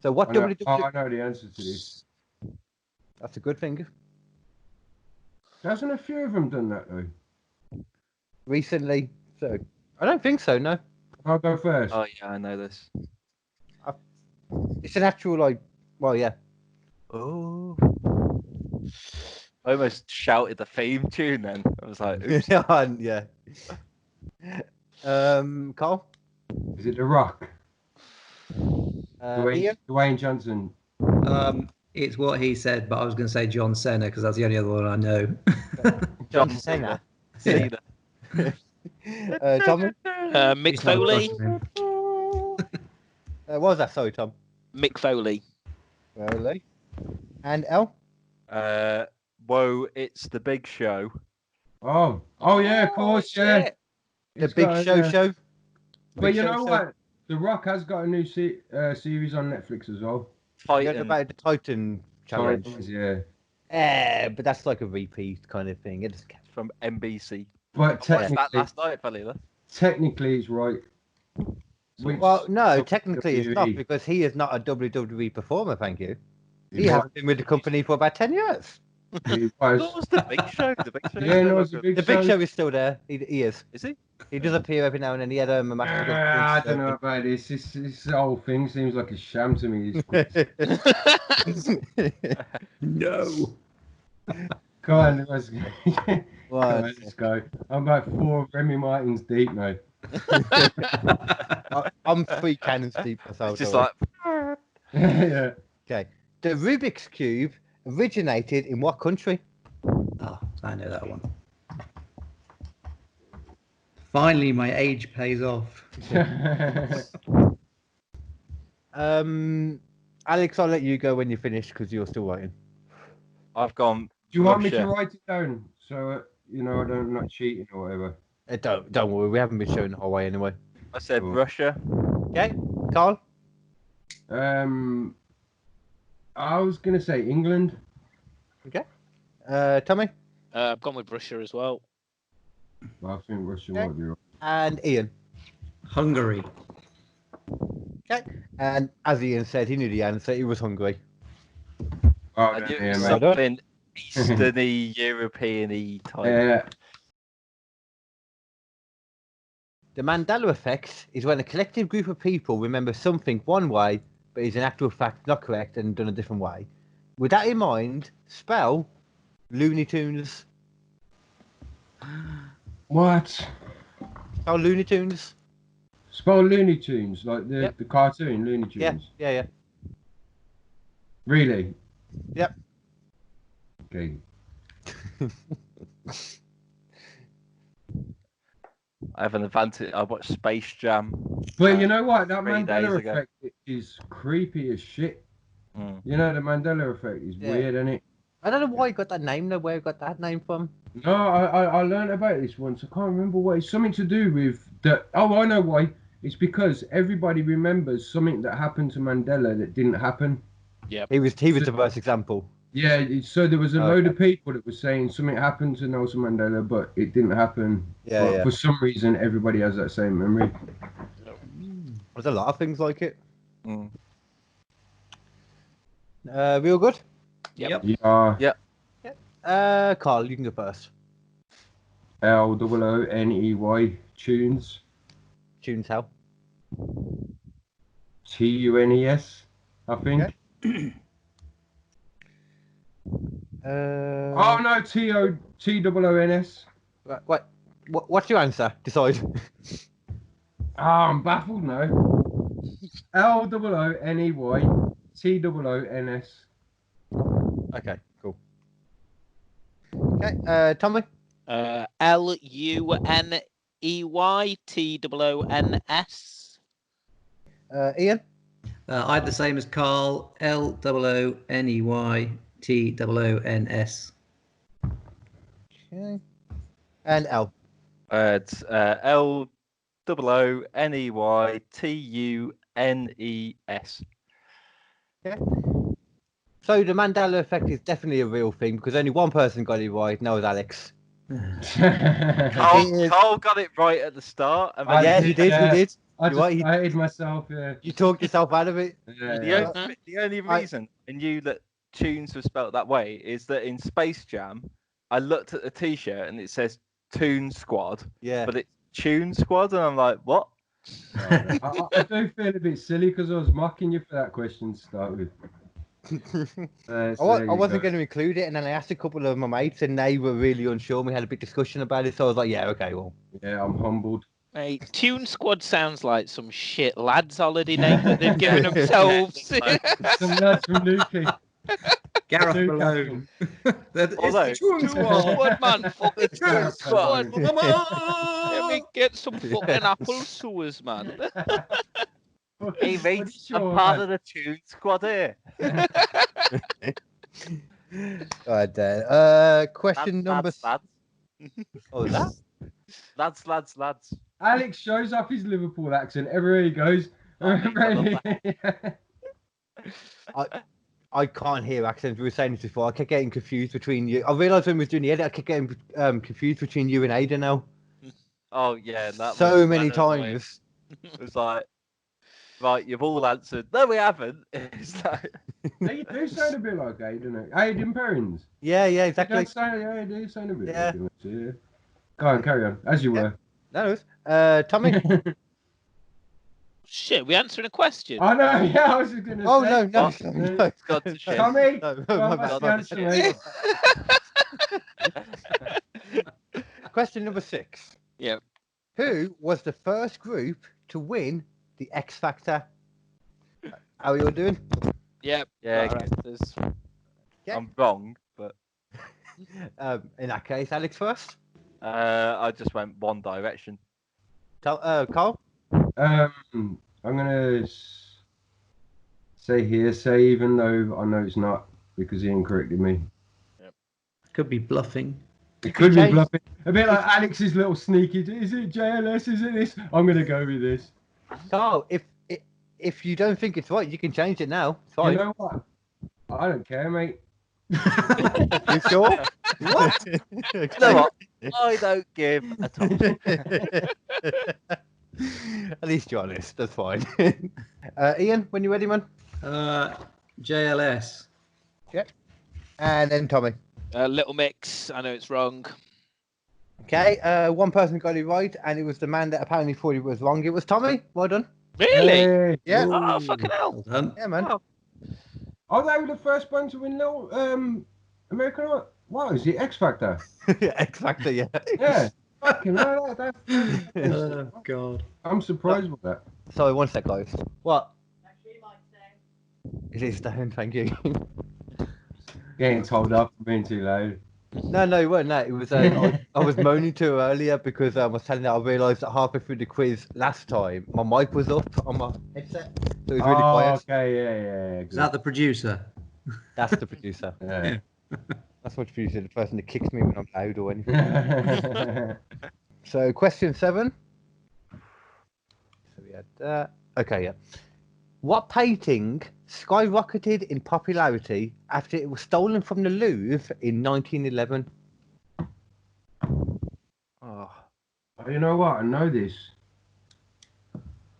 So what I know, WWE... I know the answer to this. That's a good thing. Hasn't a few of them done that though? Recently, so I don't think so. No, I'll go first. Oh yeah, I know this. it's an actual like. Well, yeah. Oh. I almost shouted the theme tune then. I was like, oops. Yeah. Carl. Is it The Rock? Ian. Dwayne Johnson. It's what he said, but I was going to say John Cena because that's the only other one I know. John Cena. Cena. Tommy. Mick Foley. What was that? Sorry, Tom. Mick Foley. Foley. And El. Whoa, it's the Big Show. Oh yeah, of course, yeah. shit. The It's Big got, Show yeah. show. But Big you Show know show. what? The Rock has got a new series on Netflix as well. You heard Fighting about the Titan challenge? Titans, yeah. But that's like a repeat kind of thing. It's from NBC. But I watched that last night, funny enough. technically, it's right. well, no, Which- technically it's not WWE. because he is not a WWE performer. Thank you. He It has was- been with the company for about 10 years. It What was. was the Big Show? The Big Show. Yeah, no, it's a big The Big show. Show is still there. He is. Is he? He does appear every now and then. He had a match I against don't know about this. This whole thing seems like a sham to me. No. Come on, let's go. Come Well, on, let's go. I'm about 4 Remy Martins deep now. I'm 3 cannons deep myself. It's just sorry. like Yeah. Okay. The Rubik's Cube originated in what country? Oh, I know that one. Finally, my age pays off. Alex, I'll let you go when you finish because you're still writing. I've gone. Do you want me Russia. to write it down so I'm not cheating or whatever? Don't worry, we haven't been showing the whole way anyway. I said Cool. Russia. Okay, Carl. I was gonna say England. Okay. Tommy I've gone with Russia as well. But I think Russia Okay. might be right. and Ian. Hungary. Okay. And as Ian said, he knew the answer. He was hungry. Oh, I knew it yeah, was mate. something Easterny, European-y type. Yeah. The Mandela effect is when a collective group of people remember something one way, but is in actual fact not correct and done a different way. With that in mind, spell Looney Tunes. What? Spell Looney Tunes. Spell Looney Tunes, like the, Yep. the cartoon Looney Tunes. Yeah. Really? Yep. Okay. I have an advantage. I watched Space Jam. But you know what? That 3 days Mandela ago. effect is creepy as shit. Mm. You know, the Mandela effect is Yeah. weird, isn't it? I don't know why he got that name though, where he got that name from. No, I learned about this once. I can't remember what. It's something to do with the. Oh, I know why. It's because everybody remembers something that happened to Mandela that didn't happen. He was the first example. Yeah, so there was a load Okay. of people that were saying something happened to Nelson Mandela, but it didn't happen. Yeah, But yeah. for some reason, everybody has that same memory. There's a lot of things like it. Mm. We all good? Yep. Yeah. Carl, you can go first. LOONEY tunes. Tunes how? TUNES, I think. Okay. Oh no, TOONS. What's your answer? Decide. I'm baffled now. LOONEY TOONS. Okay, cool. Okay, Tommy. LUNEYTOONS. Ian. I had the same as Carl. LOONEYTOONS. Okay. And L. It's LOONEYTUNES. Yeah. So the Mandela effect is definitely a real thing because only one person got it right, and that was Alex. Carl got it right at the start. Yeah, he did. He did. I just hated myself. Yeah. You talked yourself out of it. The only reason I knew that tunes were spelt that way is that in Space Jam, I looked at the T-shirt and it says Toon Squad. Yeah. But it's Tune Squad, and I'm like, what? I do feel a bit silly because I was mocking you for that question to start with. I wasn't going to include it, and then I asked a couple of my mates, and they were really unsure. And we had a big discussion about it, so I was like, "Yeah, okay, well." Yeah, I'm humbled. Hey, Tune Squad sounds like some shit lads' holiday name that they've given themselves. Some lads from Newquay. Gareth Malone. Although, Tune Squad, man, fucking Tune Squad. Let me get some fucking apple sewers, man. Hey mate, I'm part of the Tune Squad here. Right then. Question number. Lads. Oh, is that? Lads. Alex shows off his Liverpool accent everywhere he goes. I can't hear accents. We were saying this before. I kept getting confused between you. I realised when we were doing the edit, I kept getting confused between you and Ada now. Oh yeah, so many times. It was like, right, you've all answered. No, we haven't. It's like... You do sound a bit like Aiden. Aiden Perrins. Yeah, exactly. You do sound a bit like him. Yeah. Go on, carry on. As you were. That was. Tommy? Shit, we answering a question. Oh, no, yeah, I was just going to say. Oh, no. It's got to shit. Tommy, Question number 6. Yep. Who was the first group to win the X Factor? How are you all doing? Yep. Yeah. I'm wrong, but... in that case, Alex first. I just went One Direction. Carl? I'm gonna say hearsay, even though I know it's not, because Ian corrected me. Yep. Could be bluffing. It could be bluffing. A bit like Alex's little sneaky. Is it JLS? Is it this? I'm gonna go with this. Carl, if you don't think it's right, you can change it now. It's fine. You know what? I don't care, mate. You sure? What? You know what? I don't give a toss. At least you're honest. That's fine. Ian, when you're ready, man. JLS. Yep. And then Tommy. Little Mix. I know it's wrong. Okay. One person got it right, and it was the man that apparently thought it was wrong. It was Tommy. Well done. Really? Hey. Yeah. Oh, fucking hell. Well done. Yeah, man. Oh, they were the first one to win little American. What is it? X Factor. X Factor. Yeah. Yeah. Fucking hell, that's Oh, God. I'm surprised with that. Sorry, one sec, guys. What? It is Stone, thank you. Getting told off for being too loud. No, it wasn't that. It was I was moaning to her earlier because I was telling her I realised that halfway through the quiz last time my mic was up on my headset, so it was really quiet. Okay, yeah. Is that the producer? That's the producer. Yeah. That's what producer, the person that kicks me when I'm loud or anything. So, question 7. So we had that. Okay, yeah. What painting skyrocketed in popularity after it was stolen from the Louvre in 1911? Oh, you know what? I know this.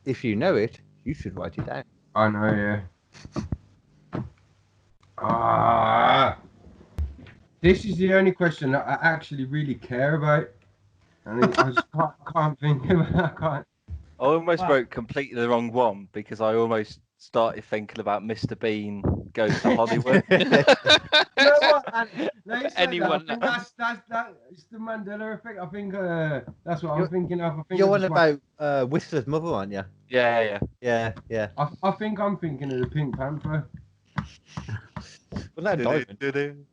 If you know it, you should write it down. I know, yeah. This is the only question that I actually really care about. And I just can't think of it. I almost wrote completely the wrong one because I almost started thinking about Mr. Bean goes to Hollywood. You know what? Anyone? That's it's the Mandela effect. I think that's what I'm thinking of. I think You're on about Whistler's mother, aren't you? Yeah. I think I'm thinking of the Pink Panther. Well, no, Diamond.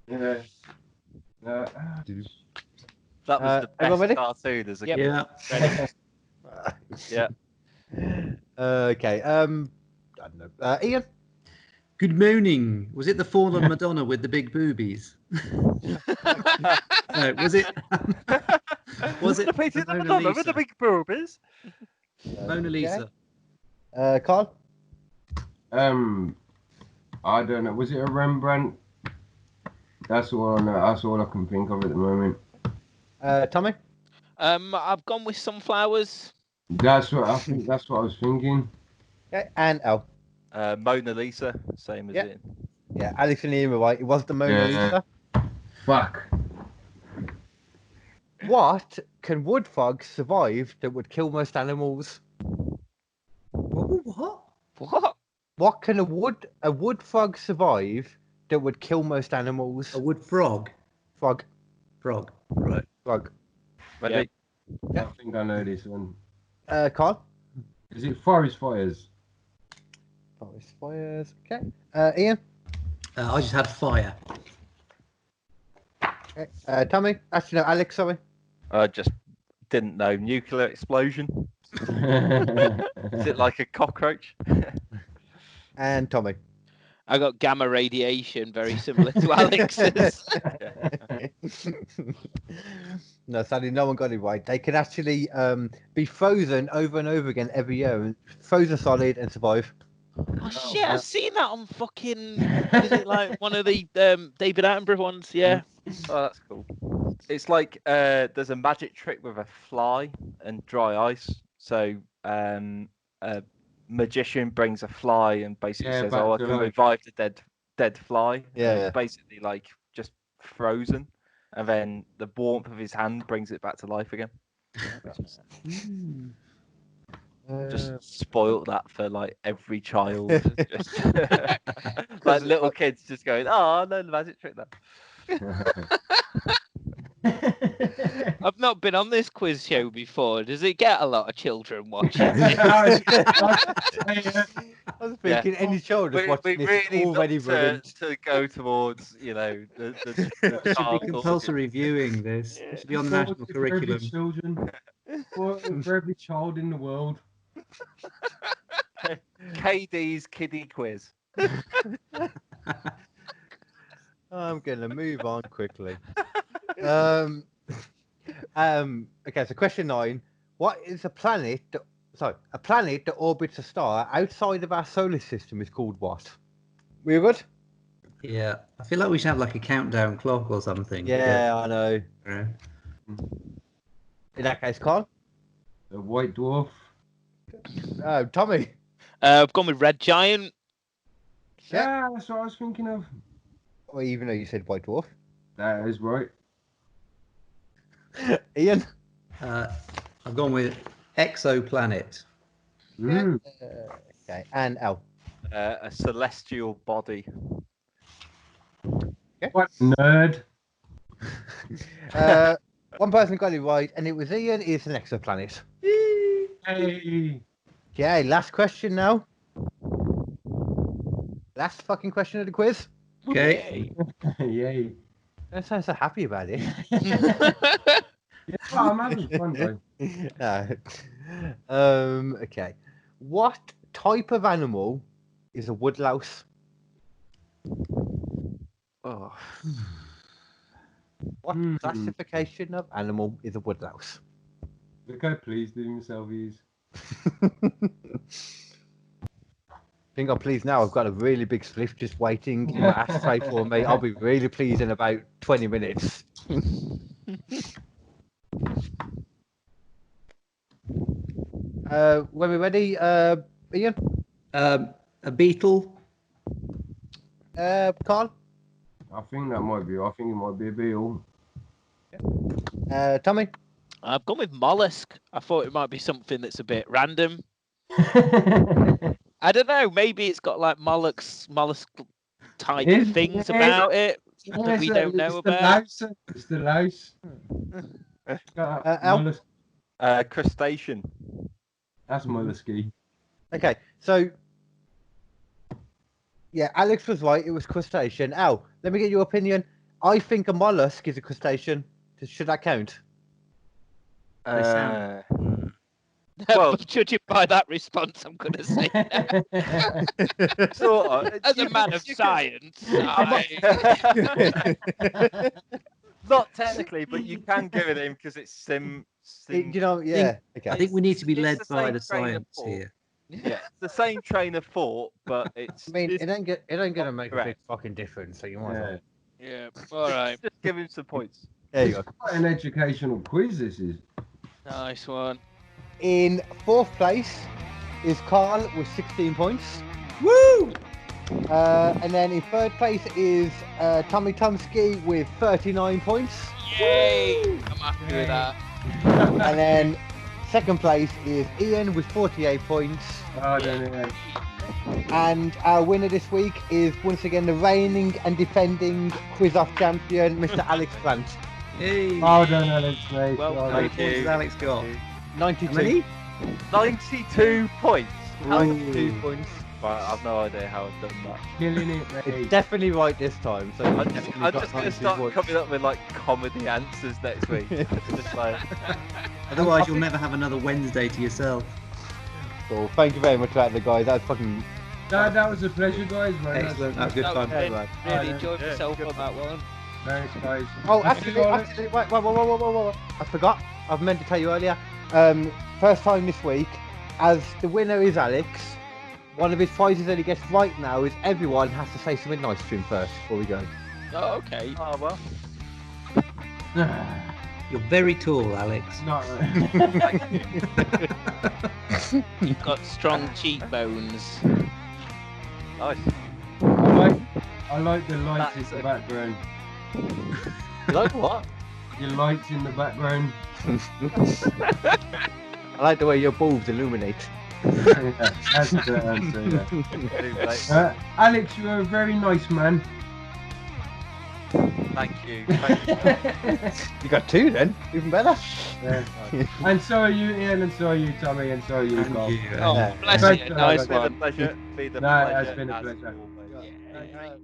Yeah. That was the best cartoon as a kid. Yeah. Okay. I don't know. Ian? Good morning. Was it the fallen Madonna with the big boobies? No, was it? Was it the painting of the the Mona Madonna with the Lisa? big boobies? Mona Lisa. Carl? I don't know. Was it a Rembrandt? That's all I know. That's all I can think of at the moment. Tommy? I've gone with sunflowers. That's what I think. That's what I was thinking. Okay, and Al. Mona Lisa, same as Yep. Ian. Yeah, Alex and Ian were right. It was the Mona Lisa. Fuck. What can wood frogs survive that would kill most animals? What? What? What can a wood frog survive that would kill most animals? A wood frog. Frog. Right. Frog. Ready? I think I know this one. Carl? Is it forest fires? Forest fires. Okay. Ian? I just had fire. Okay. Tommy? Actually, no, Alex, sorry. I just didn't know. Nuclear explosion. Is it like a cockroach? And Tommy. I got gamma radiation, very similar to Alex's. No, sadly, no one got it right. They can actually be frozen over and over again every year, and frozen solid and survive. Oh shit! I've seen that on fucking. Is it like one of the David Attenborough ones? Yeah. Oh, that's cool. It's like there's a magic trick with a fly and dry ice. So a magician brings a fly and basically says, back "Oh, I to can life. revive the dead fly." Yeah, And yeah. it's basically like just frozen, and then the warmth of his hand brings it back to life again. Just spoilt that for like every child. Just, like little kids just going, "Oh, I know the magic trick now." I've not been on this quiz show before. Does it get a lot of children watching? I was thinking Yeah. any child that's We watching this really is already look ruined. to go towards, the It should be child compulsory viewing this. It should be on the national For every curriculum. children, for every child in the world. KD's kiddie quiz. I'm gonna move on quickly. Okay, so question 9. What is a planet that orbits a star outside of our solar system is called what? We good? Yeah, I feel like we should have like a countdown clock or something. Yeah, I know. Yeah. In that case, Carl? The white dwarf. Tommy? I've gone with red giant. Yeah, that's what I was thinking of. Well, even though you said white dwarf. That is right. Ian? I've gone with exoplanet. Mm. Okay, and Al? A celestial body. Okay. What nerd? One person got it right, and it was Ian. It's an exoplanet. Hey. Okay, last question now. Last fucking question of the quiz. Okay. Yay. Don't sound so happy about it. Yeah, I'm having fun though. Okay. What type of animal is a woodlouse? Oh, What classification of animal is a woodlouse? Look how pleased with himself he is. I think I'm pleased now. I've got a really big spliff just waiting in my ashtray for me. I'll be really pleased in about 20 minutes. When we're ready, Ian? A beetle. Carl? I think that might be. I think it might be a beetle. Tommy? I've gone with mollusk. I thought it might be something that's a bit random. I don't know. Maybe it's got like mollusk type things about it that we don't know about. It's the louse. Al? crustacean. That's mollusky. Okay, so yeah, Alex was right. It was crustacean. Al, let me get your opinion. I think a mollusk is a crustacean. Should that count? They sound- Well, Judging by that response, I'm going to say no. sort of. As a man of science, Not technically, but you can give it him because it's sim. You know, yeah. Okay. I think we need to be led It's by the the same train of science thought. here. Yeah, it's the same train of thought, but it's. I mean, it ain't gonna make a big correct. fucking difference. So you might. As well. Yeah. All right. Just give him some points. There you go. Quite an educational quiz, this is. Nice one. In fourth place is Karl with 16 points. Woo! And then in third place is Tomski with 39 points. Yay! I'm happy with that. And then second place is Ian with 48 points. Oh, yeah. And our winner this week is once again the reigning and defending quiz-off champion, Mr. Alex Grant. Hey! Well done, Alex, mate. Well, Well thank done. What you. has Alex got? 92. How many? 92 points. 92 points. Right, I've no idea how I've done that. Killing it, mate. It's definitely right this time. So I'm definitely just got going to 92 start points. coming up with like comedy answers next week. Just like, Otherwise, you'll never have another Wednesday to yourself. Cool. Thank you very much for that, guys. That was fucking That was a pleasure, guys. Man. Excellent. That was good fun. yeah, man. Really enjoyed myself on that one. Thanks, guys. Oh, actually, wait, I forgot. I've meant to tell you earlier. First time this week, as the winner is Alex. One of his prizes that he gets right now is everyone has to say something nice to him first before we go. Oh, okay. oh well. You're very tall, Alex. Not right. You've got strong cheekbones. Nice. I like the lights in That's the a- background. You like what? Your lights in the background. I like the way your bulbs illuminate. Yeah, that's a good answer, yeah. Alex, you're a very nice man. Thank you. Thank you. You got two then, even better. Yeah. And so are you, Ian, and so are you, Tommy, and so are you, And Carl. you, Oh, Yeah. bless Thank you. you. Nice It's been a one. pleasure. Been a No, it pleasure. has been a as pleasure. always. Yeah.